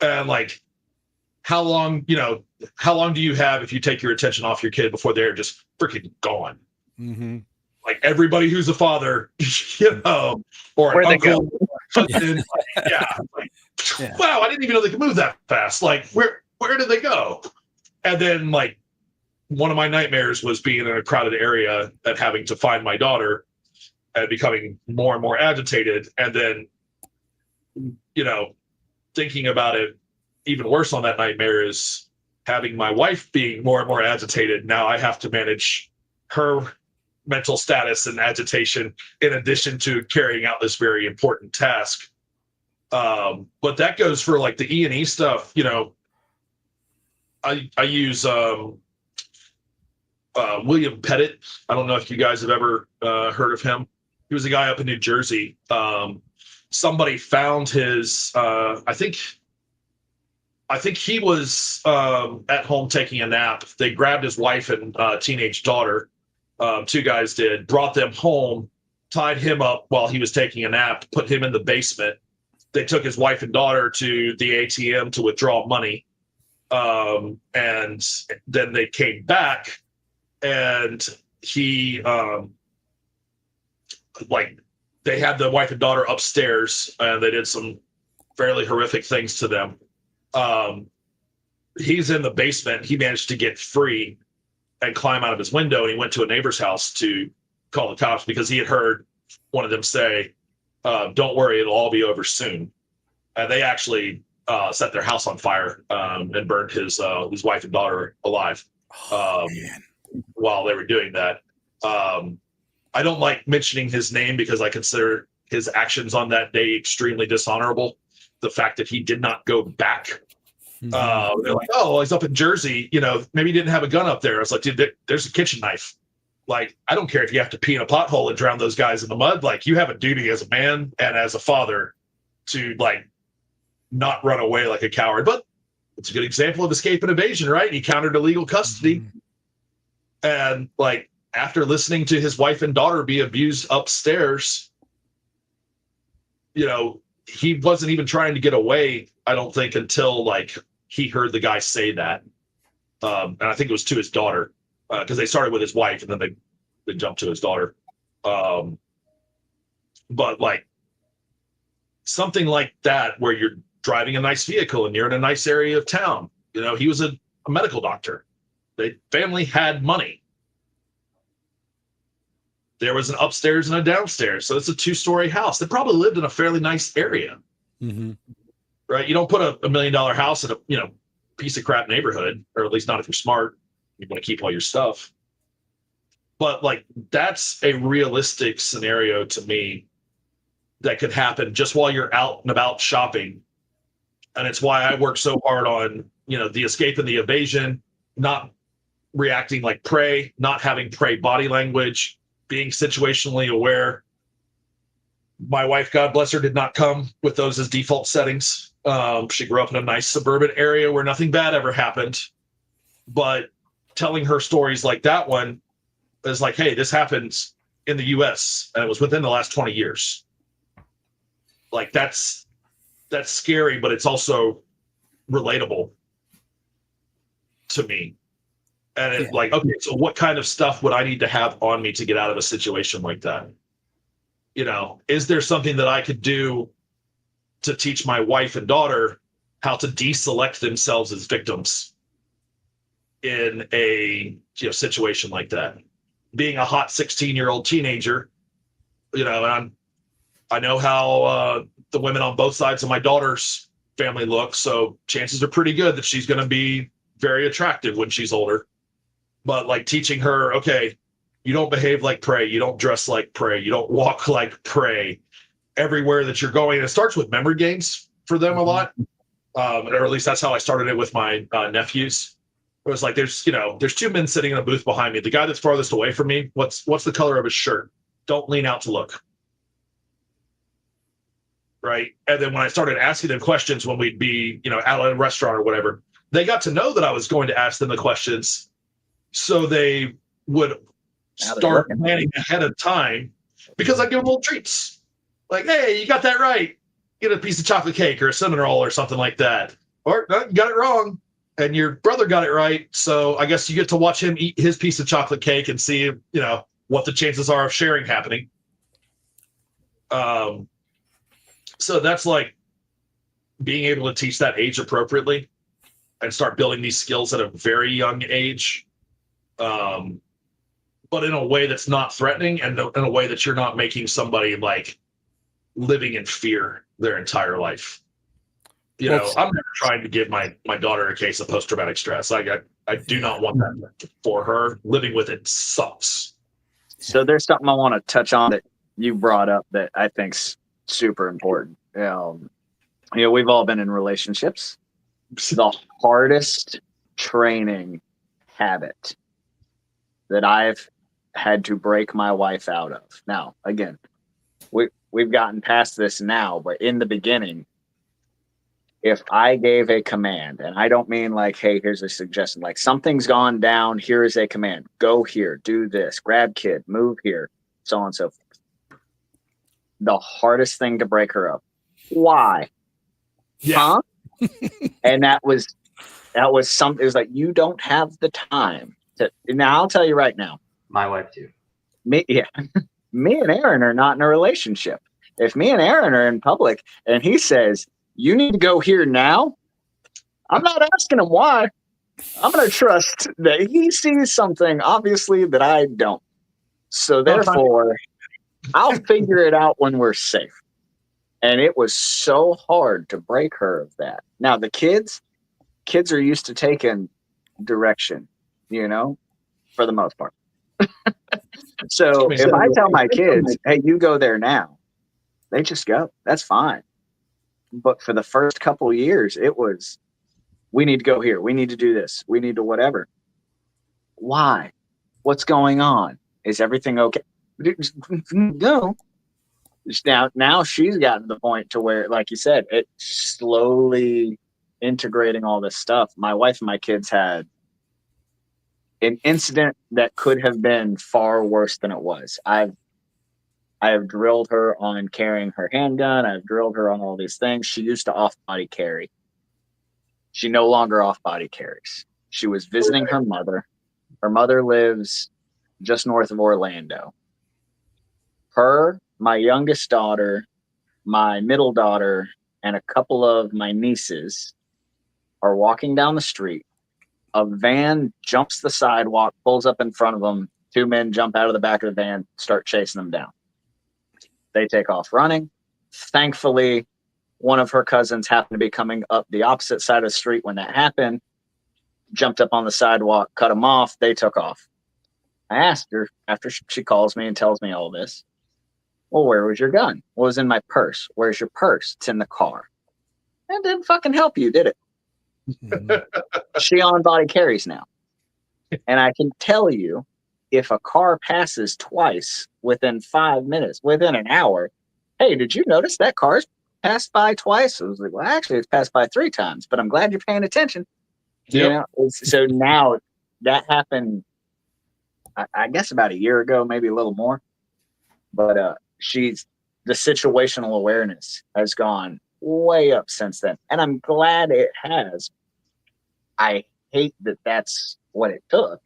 And like, how long do you have if you take your attention off your kid before they're just freaking gone? Mm-hmm. Like everybody who's a father, or where an uncle. Yeah. Wow, I didn't even know they could move that fast. Like, where did they go? And then, like, one of my nightmares was being in a crowded area and having to find my daughter and becoming more and more agitated. And then, thinking about it, even worse on that nightmare is having my wife being more and more agitated. Now I have to manage her mental status and agitation in addition to carrying out this very important task. But that goes for like the E&E stuff. I use William Pettit. I don't know if you guys have ever heard of him. He was a guy up in New Jersey. Somebody found his, I think he was at home taking a nap. They grabbed his wife and teenage daughter. 2 guys did, brought them home, tied him up while he was taking a nap, put him in the basement. They took his wife and daughter to the ATM to withdraw money. And then they came back, and he, they had the wife and daughter upstairs, and they did some fairly horrific things to them. He's in the basement. He managed to get free and climb out of his window, and he went to a neighbor's house to call the cops because he had heard one of them say, don't worry, it'll all be over soon. And they actually set their house on fire and burned his wife and daughter alive while they were doing that. I don't like mentioning his name because I consider his actions on that day extremely dishonorable. The fact that he did not go back. They're like, oh, well, he's up in Jersey. Maybe he didn't have a gun up there. I was like, dude, there's a kitchen knife. Like, I don't care if you have to pee in a pothole and drown those guys in the mud. Like, you have a duty as a man and as a father to, like, not run away like a coward. But it's a good example of escape and evasion, right? He countered illegal custody. And, like, after listening to his wife and daughter be abused upstairs, he wasn't even trying to get away, I don't think, until, like, he heard the guy say that. And I think it was to his daughter, because they started with his wife and then they jumped to his daughter. But, like, something like that where you're driving a nice vehicle and you're in a nice area of town. He was a medical doctor. The family had money. There was an upstairs and a downstairs. So it's a 2-story house. They probably lived in a fairly nice area. Right? You don't put a $1 million house in a piece of crap neighborhood, or at least not if you're smart. You want to keep all your stuff. But, like, that's a realistic scenario to me that could happen just while you're out and about shopping. And it's why I work so hard on, the escape and the evasion, not reacting like prey, not having prey body language, being situationally aware. My wife, God bless her, did not come with those as default settings. She grew up in a nice suburban area where nothing bad ever happened. But telling her stories like that one is like, hey, this happens in the US and it was within the last 20 years. Like, that's scary, but it's also relatable to me. And it's like, okay, so what kind of stuff would I need to have on me to get out of a situation like that? Is there something that I could do to teach my wife and daughter how to deselect themselves as victims in a situation like that? Being a hot 16-year-old teenager, and I know how the women on both sides of my daughter's family look, so chances are pretty good that she's going to be very attractive when she's older. But, like, teaching her, okay, you don't behave like prey, you don't dress like prey, you don't walk like prey everywhere that you're going. And it starts with memory games for them a lot, or at least that's how I started it with my nephews. It was like, there's 2 men sitting in a booth behind me. The guy that's farthest away from me, what's the color of his shirt? Don't lean out to look. Right. And then when I started asking them questions when we'd be, out at a restaurant or whatever, they got to know that I was going to ask them the questions. So they would start planning ahead of time, because I give them little treats. Like, hey, you got that right. Get a piece of chocolate cake or a cinnamon roll or something like that. Or, no, you got it wrong. And your brother got it right. So I guess you get to watch him eat his piece of chocolate cake and see, what the chances are of sharing happening. So that's like being able to teach that age appropriately and start building these skills at a very young age. But in a way that's not threatening, and in a way that you're not making somebody, like, living in fear their entire life. I'm never trying to give my daughter a case of post-traumatic stress. I do not want that for her. Living with it sucks. So there's something I want to touch on that you brought up that I think's super important. We've all been in relationships. The hardest training habit that I've had to break my wife out of. Now, again, we've gotten past this now, but in the beginning, if I gave a command, and I don't mean like, hey, here's a suggestion, like something's gone down, here is a command, go here, do this, grab kid, move here, so on and so forth. The hardest thing to break her up. Why? Yeah. Huh? And that was something. It was like, you don't have the time to. Now I'll tell you right now. My wife too. Me and Aaron are not in a relationship. If me and Aaron are in public and he says, you need to go here now, I'm not asking him why. I'm going to trust that he sees something, obviously, that I don't. So therefore, I'll figure it out when we're safe. And it was so hard to break her of that. Now, the kids are used to taking direction, for the most part. So if I tell my kids, hey, you go there now, they just go. That's fine. But for the first couple of years, it was, we need to go here. We need to do this. We need to whatever. Why? What's going on? Is everything okay? Go. Now she's gotten to the point to where, like you said, it's slowly integrating all this stuff. My wife and my kids had an incident that could have been far worse than it was. I have drilled her on carrying her handgun. I've drilled her on all these things. She used to off-body carry. She no longer off-body carries. She was visiting her mother. Her mother lives just north of Orlando. Her, my youngest daughter, my middle daughter, and a couple of my nieces are walking down the street. A van jumps the sidewalk, pulls up in front of them. Two men jump out of the back of the van, start chasing them down. They take off running. Thankfully, one of her cousins happened to be coming up the opposite side of the street when that happened, jumped up on the sidewalk, cut them off. They took off. I asked her after she calls me and tells me all this, well, where was your gun? What was in my purse? Where's your purse? It's in the car. That didn't fucking help you, did it? She on body carries now. And I can tell you, if a car passes twice within 5 minutes, within an hour, hey, did you notice that car's passed by twice? I was like, well, actually, it's passed by 3 times, but I'm glad you're paying attention. Yep. You know, so now that happened, I guess about a year ago, maybe a little more. But the situational awareness has gone way up since then. And I'm glad it has. I hate that that's what it took.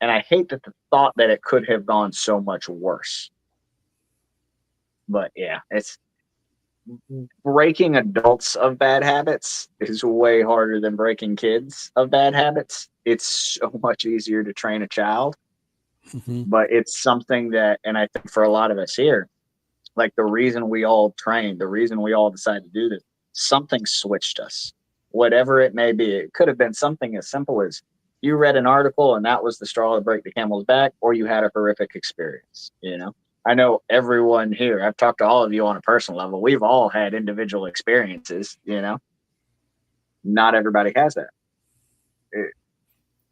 And I hate that the thought that it could have gone so much worse. But yeah, it's breaking adults of bad habits is way harder than breaking kids of bad habits. It's so much easier to train a child. Mm-hmm. But it's something that, and I think for a lot of us here, like the reason we all trained, the reason we all decided to do this, something switched us. Whatever it may be, it could have been something as simple as you read an article and that was the straw that broke the camel's back, or you had a horrific experience. You know, I know everyone here, I've talked to all of you on a personal level. We've all had individual experiences, you know, not everybody has that.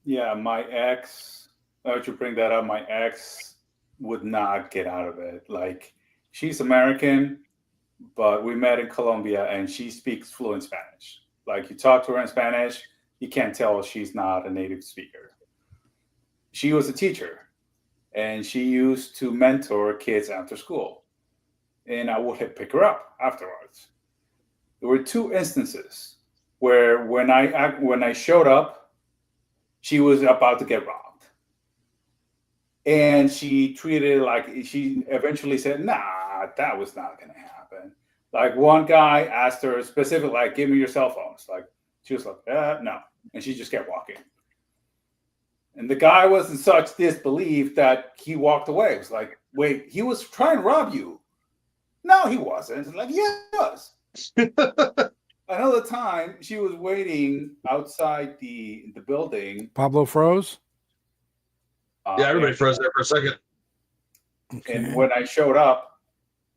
Yeah, my ex, now that you bring that up, my ex would not get out of it. Like, she's American, but we met in Colombia and she speaks fluent Spanish. Like, you talk to her in Spanish, you can't tell she's not a native speaker. She was a teacher and she used to mentor kids after school. And I would pick her up afterwards. There were 2 instances where when I showed up, she was about to get robbed. And she treated it like, she eventually said, nah, that was not going to happen. Like, one guy asked her specifically, like, give me your cell phones. Like, she was like, no. And she just kept walking. And the guy was in such disbelief that he walked away. It was like, wait, he was trying to rob you. No, he wasn't. It's like, yeah, he was. Another time, she was waiting outside the building. Pablo froze? Yeah, everybody froze there for a second. Okay. And when I showed up,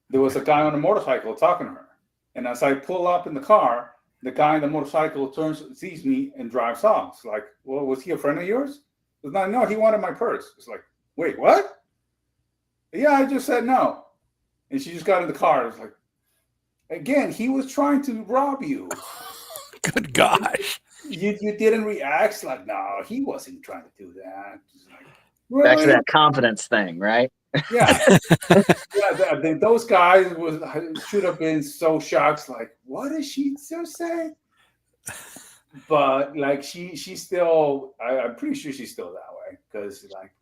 there was a guy on a motorcycle talking to her. And as I pull up in the car, the guy on the motorcycle sees me and drives off. It's like, well, was he a friend of yours? It's like, no, he wanted my purse. It's like, wait, what? Yeah, I just said no. And she just got in the car. It's like, again, he was trying to rob you. Good gosh. You didn't react. Like, no, he wasn't trying to do that. Like, really? Back to that confidence thing, right? Yeah. Yeah, those guys should have been so shocked. Like, what did she just say? But like, she's still, I'm pretty sure she's still that way. Because like,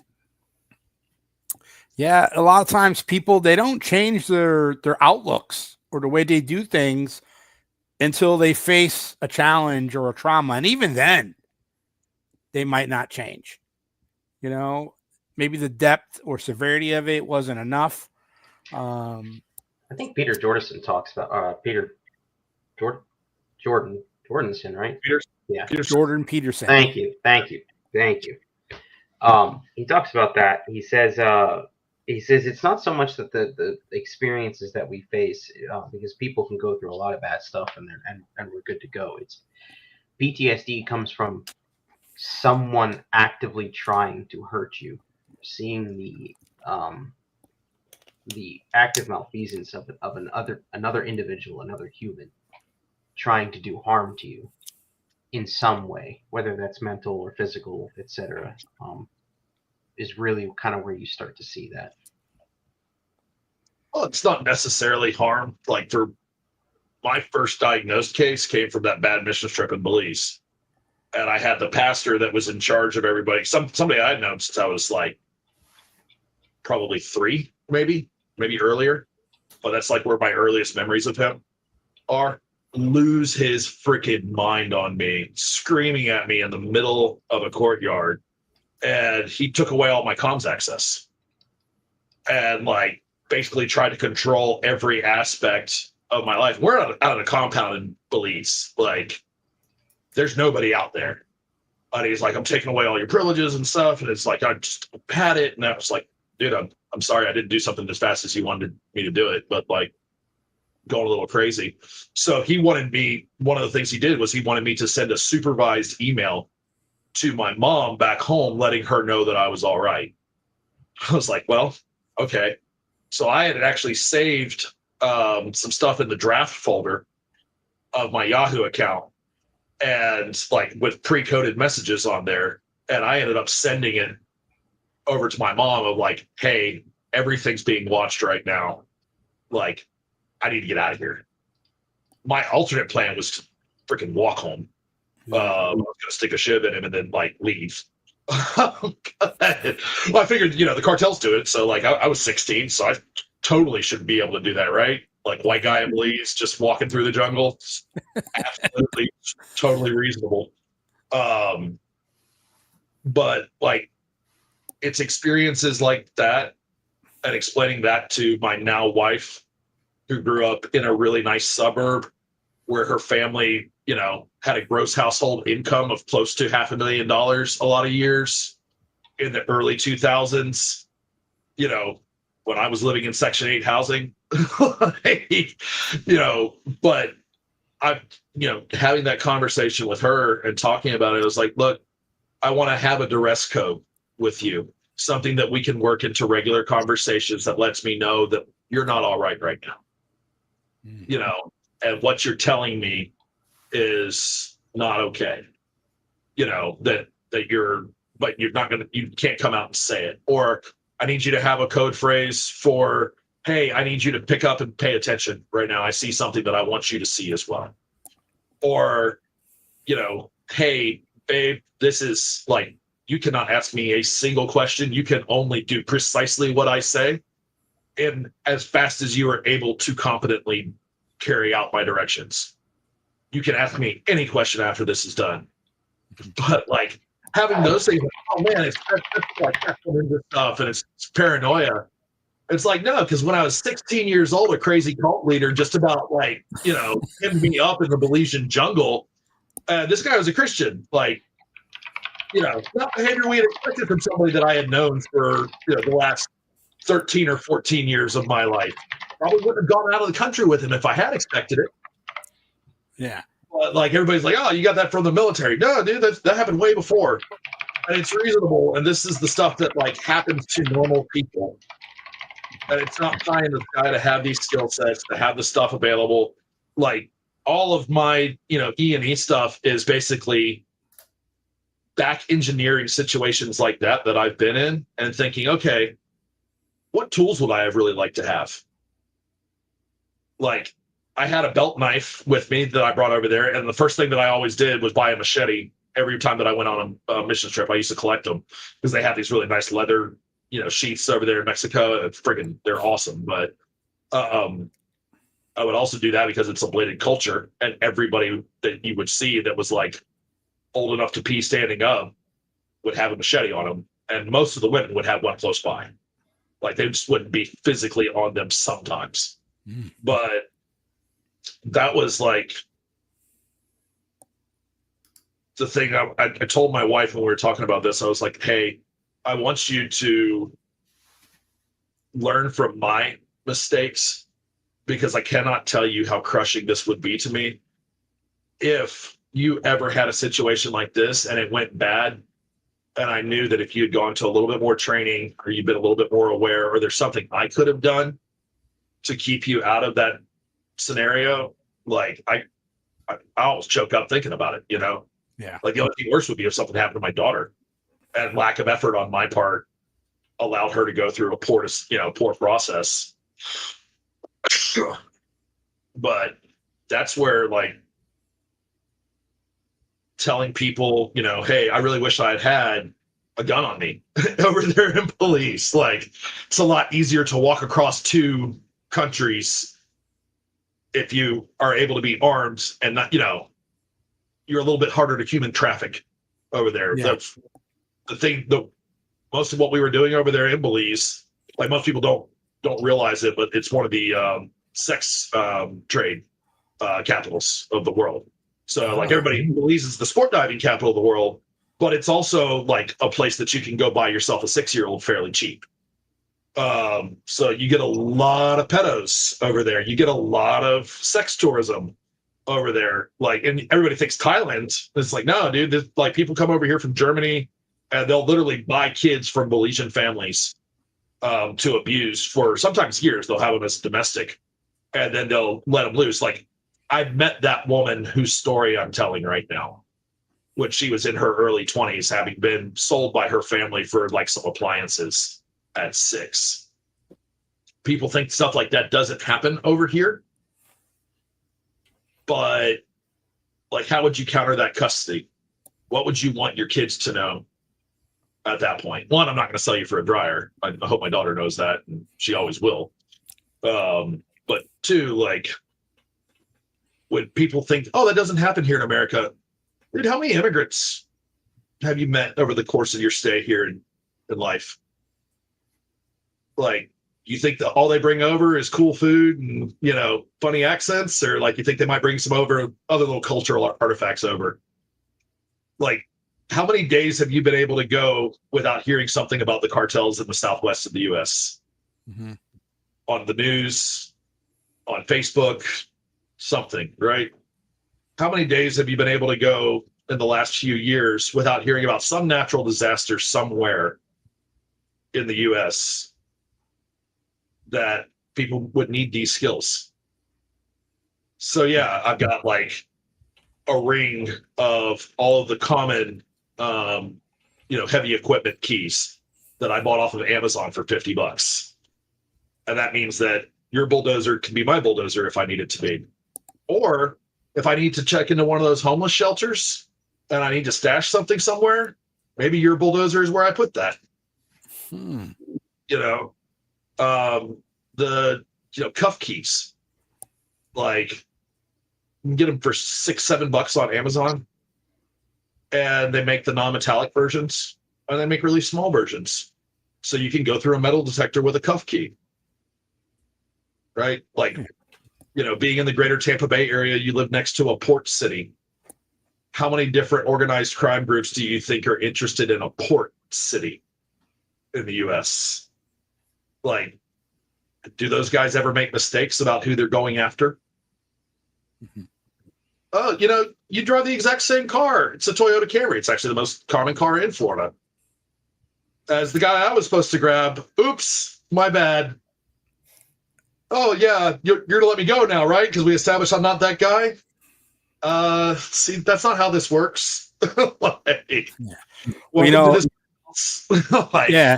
yeah, a lot of times people, they don't change their outlooks or the way they do things until they face a challenge or a trauma. And even then, they might not change. You know, maybe the depth or severity of it wasn't enough. I think Peter Jordanson talks about Jordanson, right? Peterson. Yeah. Jordan Peterson. Thank you. He talks about that. He says it's not so much that the experiences that we face, because people can go through a lot of bad stuff and we're good to go. It's PTSD comes from someone actively trying to hurt you, seeing the active malfeasance of another individual, another human, trying to do harm to you in some way, whether that's mental or physical, etc. Is really kind of where you start to see that. Well, it's not necessarily harm. Like, for my first diagnosed case came from that bad mission trip in Belize. And I had the pastor that was in charge of everybody. Somebody I had known since I was like probably 3, maybe earlier. But that's like where my earliest memories of him are. Lose his freaking mind on me, screaming at me in the middle of a courtyard. And he took away all my comms access. And like basically tried to control every aspect of my life. We're out of a compound in Belize. Like, there's nobody out there. And he's like, I'm taking away all your privileges and stuff. And it's like, I just had it. And I was like, dude, I'm sorry I didn't do something as fast as you wanted me to do it. But like, going a little crazy. So he wanted me, one of the things he did was he wanted me to send a supervised email to my mom back home, letting her know that I was all right. I was like, well, okay. So I had actually saved some stuff in the draft folder of my Yahoo account, and like with pre-coded messages on there. And I ended up sending it over to my mom of like, hey, everything's being watched right now. Like, I need to get out of here. My alternate plan was to freaking walk home. I was going to stick a shiv in him and then like leave. Well, I figured, the cartels do it. So like I was 16, so I totally should be able to do that, right? Like white guy in Belize just walking through the jungle. Absolutely, totally reasonable. But like, it's experiences like that and explaining that to my now wife, who grew up in a really nice suburb where her family, had a gross household income of close to $500,000 a lot of years in the early 2000s, when I was living in Section 8 housing, but I, having that conversation with her and talking about it, I was like, look, I want to have a duress code with you, something that we can work into regular conversations that lets me know that you're not all right now. And what you're telling me is not okay. That but you're not you can't come out and say it. Or I need you to have a code phrase for, hey, I need you to pick up and pay attention right now. I see something that I want you to see as well. Or, hey, babe, this is like, you cannot ask me a single question. You can only do precisely what I say, and as fast as you are able to competently carry out my directions. You can ask me any question after this is done. But like having those things, like, oh man, it's like into stuff and it's paranoia. It's like, no, because when I was 16 years old, a crazy cult leader just about like, hemmed me up in the Belizean jungle. This guy was a Christian, like, not behavior we had expected from somebody that I had known for the last 13 or 14 years of my life. Probably wouldn't have gone out of the country with him if I had expected it. Yeah. But like everybody's like, oh, you got that from the military. No, dude, that happened way before. And it's reasonable. And this is the stuff that like happens to normal people. And it's not pie in the sky to have these skill sets, to have the stuff available. Like all of my, E&E stuff is basically back engineering situations like that I've been in and thinking, okay, what tools would I have really liked to have? Like, I had a belt knife with me that I brought over there, and the first thing that I always did was buy a machete every time that I went on a mission trip. I used to collect them because they have these really nice leather, sheaths over there in Mexico. And they're awesome. But I would also do that because it's a bladed culture, and everybody that you would see that was like old enough to pee standing up would have a machete on them, and most of the women would have one close by. Like they just wouldn't be physically on them sometimes. But that was like the thing I told my wife when we were talking about this. I was like, hey, I want you to learn from my mistakes, because I cannot tell you how crushing this would be to me if you ever had a situation like this and it went bad. And I knew that if you had gone to a little bit more training, or you'd been a little bit more aware, or there's something I could have done to keep you out of that scenario, like I almost choke up thinking about it, Yeah. Like the only thing worse would be if something happened to my daughter, and lack of effort on my part allowed her to go through a poor process. But that's where, like, telling people, hey, I really wish I had a gun on me over there in police. Like, it's a lot easier to walk across 2 countries if you are able to be armed and not, you're a little bit harder to human traffic over there. Yeah. That's the thing. Most of what we were doing over there in Belize, like, most people don't realize it, but it's one of the sex trade capitals of the world. So, like, everybody, Belize is the sport diving capital of the world, but it's also like a place that you can go buy yourself a 6-year-old fairly cheap. So you get a lot of pedos over there. You get a lot of sex tourism over there. Like, and everybody thinks Thailand. It's like, no, dude. Like, people come over here from Germany, and they'll literally buy kids from Belizean families to abuse for sometimes years. They'll have them as domestic, and then they'll let them loose. Like, I've met that woman whose story I'm telling right now, when she was in her early 20s, having been sold by her family for, like, some appliances at 6. People think stuff like that doesn't happen over here. But, like, how would you counter that custody? What would you want your kids to know at that point? One, I'm not going to sell you for a dryer. I hope my daughter knows that, and she always will. But 2, like, when people think, oh, that doesn't happen here in America, dude, how many immigrants have you met over the course of your stay here in life? Like, you think that all they bring over is cool food and, funny accents, or, like, you think they might bring some other little cultural artifacts over? Like, how many days have you been able to go without hearing something about the cartels in the Southwest of the U.S. on the news, on Facebook, something, right? How many days have you been able to go in the last few years without hearing about some natural disaster somewhere in the U.S. that people would need these skills? So, yeah, I've got, like, a ring of all of the common, heavy equipment keys that I bought off of Amazon for $50. And that means that your bulldozer can be my bulldozer if I need it to be. Or if I need to check into one of those homeless shelters and I need to stash something somewhere, maybe your bulldozer is where I put that. The cuff keys, like, you can get them for $6-7 on Amazon, and they make the non-metallic versions, and they make really small versions, so you can go through a metal detector with a cuff key, right? Like, being in the greater Tampa Bay area, you live next to a port city. How many different organized crime groups do you think are interested in a port city in the U.S.? Like, do those guys ever make mistakes about who they're going after? Oh, you drive the exact same car. It's a Toyota Camry. It's actually the most common car in Florida. As the guy I was supposed to grab, oops, my bad. Oh, yeah, you're going to let me go now, right? Because we established I'm not that guy? See, that's not how this works. Like, yeah.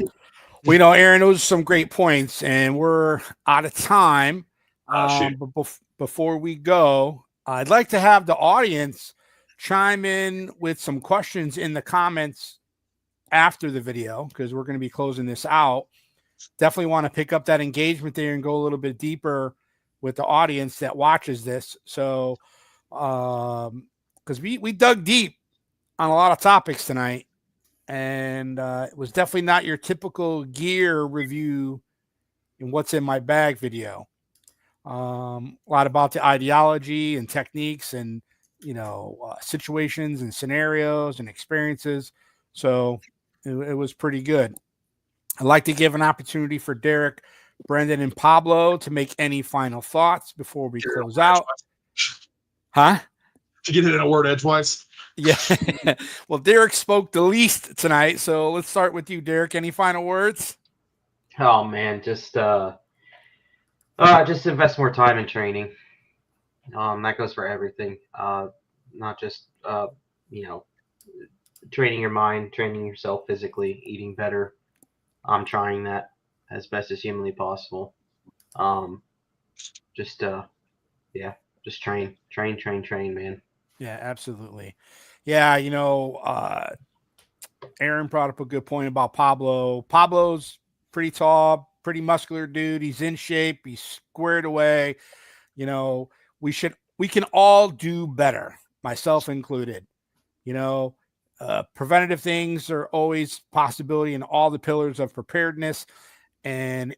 Aaron, those are some great points, and we're out of time. But before we go, I'd like to have the audience chime in with some questions in the comments after the video, because we're going to be closing this out. Definitely want to pick up that engagement there and go a little bit deeper with the audience that watches this. So, because we dug deep on a lot of topics tonight, and it was definitely not your typical gear review and what's in my bag video. A lot about the ideology and techniques and, situations and scenarios and experiences. So It was pretty good. I'd like to give an opportunity for Derek, Brendan, and Pablo to make any final thoughts before we close out. Huh? To get it in a word edgewise. Yeah. Well, Derek spoke the least tonight, so let's start with you, Derek. Any final words? Oh man, just invest more time in training. That goes for everything. Not just you know, training your mind, training yourself physically, eating better. I'm trying that as best as humanly possible. Just just train, man. Yeah, absolutely. Yeah, Aaron brought up a good point about Pablo. Pablo's pretty tall, pretty muscular dude. He's in shape. He's squared away. We can all do better, myself included. Preventative things are always possibility in all the pillars of preparedness. And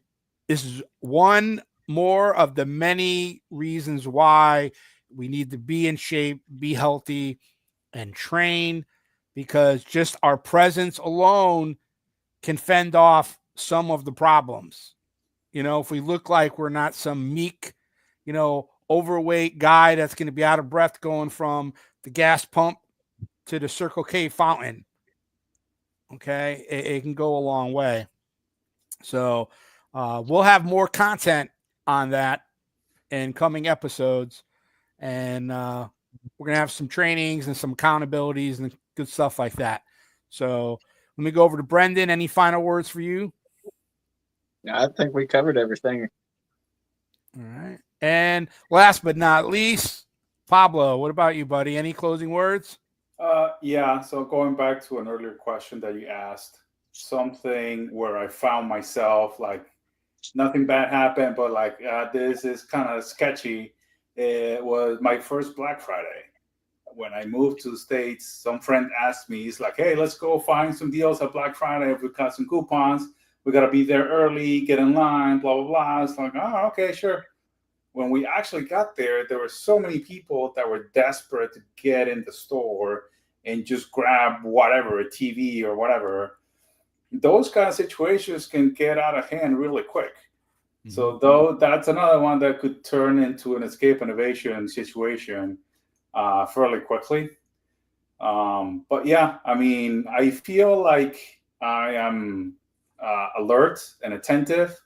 this is one more of the many reasons why we need to be in shape, be healthy, and train, because just our presence alone can fend off some of the problems. If we look like we're not some meek, overweight guy that's going to be out of breath going from the gas pump to the Circle K fountain, okay, it can go a long way. So we'll have more content on that in coming episodes, and we're going to have some trainings and some accountabilities and good stuff like that. So let me go over to Brendan. Any final words for you? I think we covered everything. All right. And last but not least, Pablo, what about you, buddy? Any closing words? Yeah. So going back to an earlier question that you asked, something where I found myself like nothing bad happened, but like this is kind of sketchy. It was my first Black Friday. When I moved to the States, some friend asked me, he's like, hey, let's go find some deals at Black Friday. If we got some coupons, we got to be there early, get in line, blah, blah, blah. It's like, oh, okay, sure. When we actually got there, there were so many people that were desperate to get in the store and just grab whatever, a TV or whatever. Those kind of situations can get out of hand really quick. Mm-hmm. So though that's another one that could turn into an escape and evasion situation fairly quickly. But yeah, I mean, I feel like I am alert and attentive,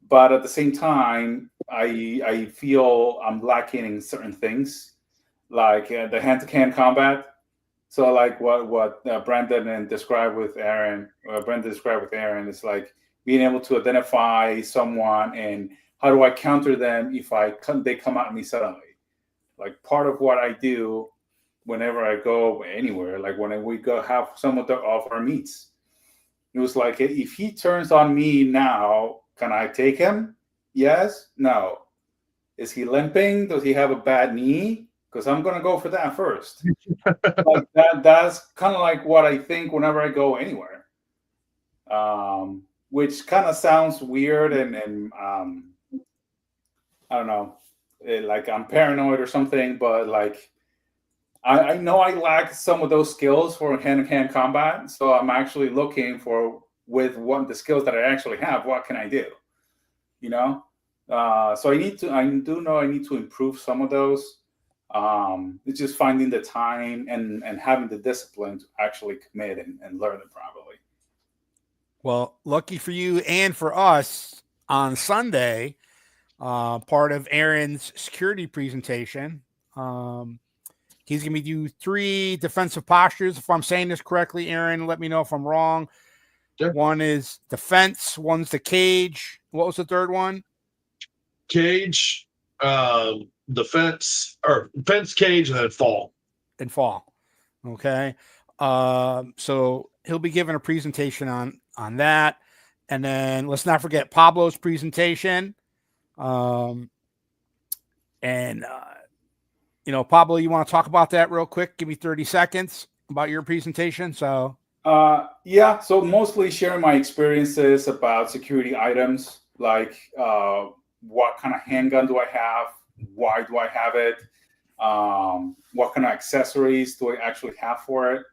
but at the same time, I feel I'm lacking in certain things, like the hand-to-hand combat. So like what Brendan described with Aaron is like being able to identify someone and how do I counter them if they come at me suddenly. Like part of what I do whenever I go anywhere, like when we go have some of our meets, it was like, if he turns on me now, can I take him? Yes, no. Is he limping? Does he have a bad knee? Because I'm going to go for that first. Like that's kind of like what I think whenever I go anywhere. Which kind of sounds weird and I don't know, like I'm paranoid or something, but like I know I lack some of those skills for hand-to-hand combat, so I'm actually looking for with the skills that I actually have, what can I do? So I do know I need to improve some of those. It's just finding the time and having the discipline to actually commit and learn it properly. Well, lucky for you and for us, on Sunday, part of Aaron's security presentation, he's going to do 3 defensive postures. If I'm saying this correctly, Aaron, let me know if I'm wrong. Sure. One is defense. One's the cage. What was the third one? Cage, defense, cage, and then fall. And fall. Okay. So he'll be giving a presentation on that. And then let's not forget Pablo's presentation. Pablo, you want to talk about that real quick? Give me 30 seconds about your presentation. So, yeah. So mostly sharing my experiences about security items, like what kind of handgun do I have? Why do I have it? What kind of accessories do I actually have for it?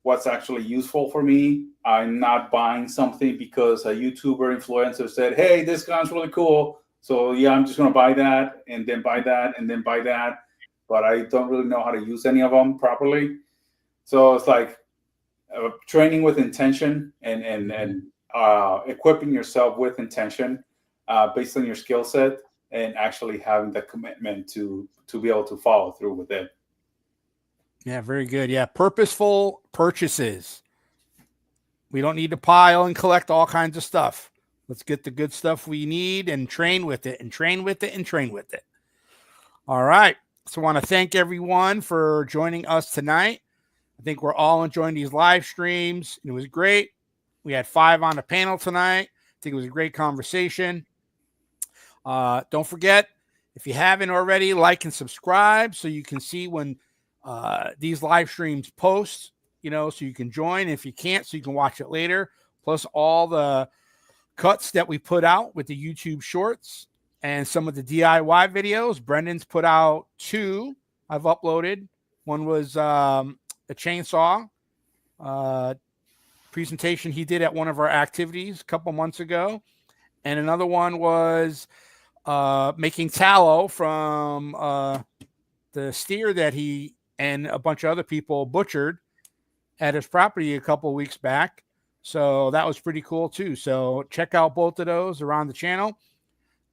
what's actually useful for me. I'm not buying something because a YouTuber influencer said, hey, this gun's really cool. So yeah, I'm just going to buy that and then buy that and then buy that. But I don't really know how to use any of them properly. So it's like training with intention and equipping yourself with intention based on your skill set, and actually having the commitment to be able to follow through with it. Yeah, very good. Yeah, purposeful purchases. We don't need to pile and collect all kinds of stuff. Let's get the good stuff we need and train with it and train with it and train with it. All right. So I want to thank everyone for joining us tonight. I think we're all enjoying these live streams. It was great. We had 5 on the panel tonight. I think it was a great conversation. Don't forget, if you haven't already, like and subscribe so you can see when these live streams post, so you can join. If you can't, so you can watch it later. Plus all the cuts that we put out with the YouTube shorts and some of the DIY videos. Brendan's put out 2 I've uploaded. One was a chainsaw presentation he did at one of our activities a couple months ago. And another one was making tallow from the steer that he and a bunch of other people butchered at his property a couple of weeks back. So that was pretty cool too. So check out both of those around the channel,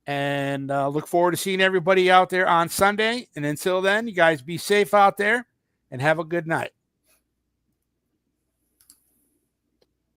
and look forward to seeing everybody out there on Sunday. And until then, you guys be safe out there and have a good night.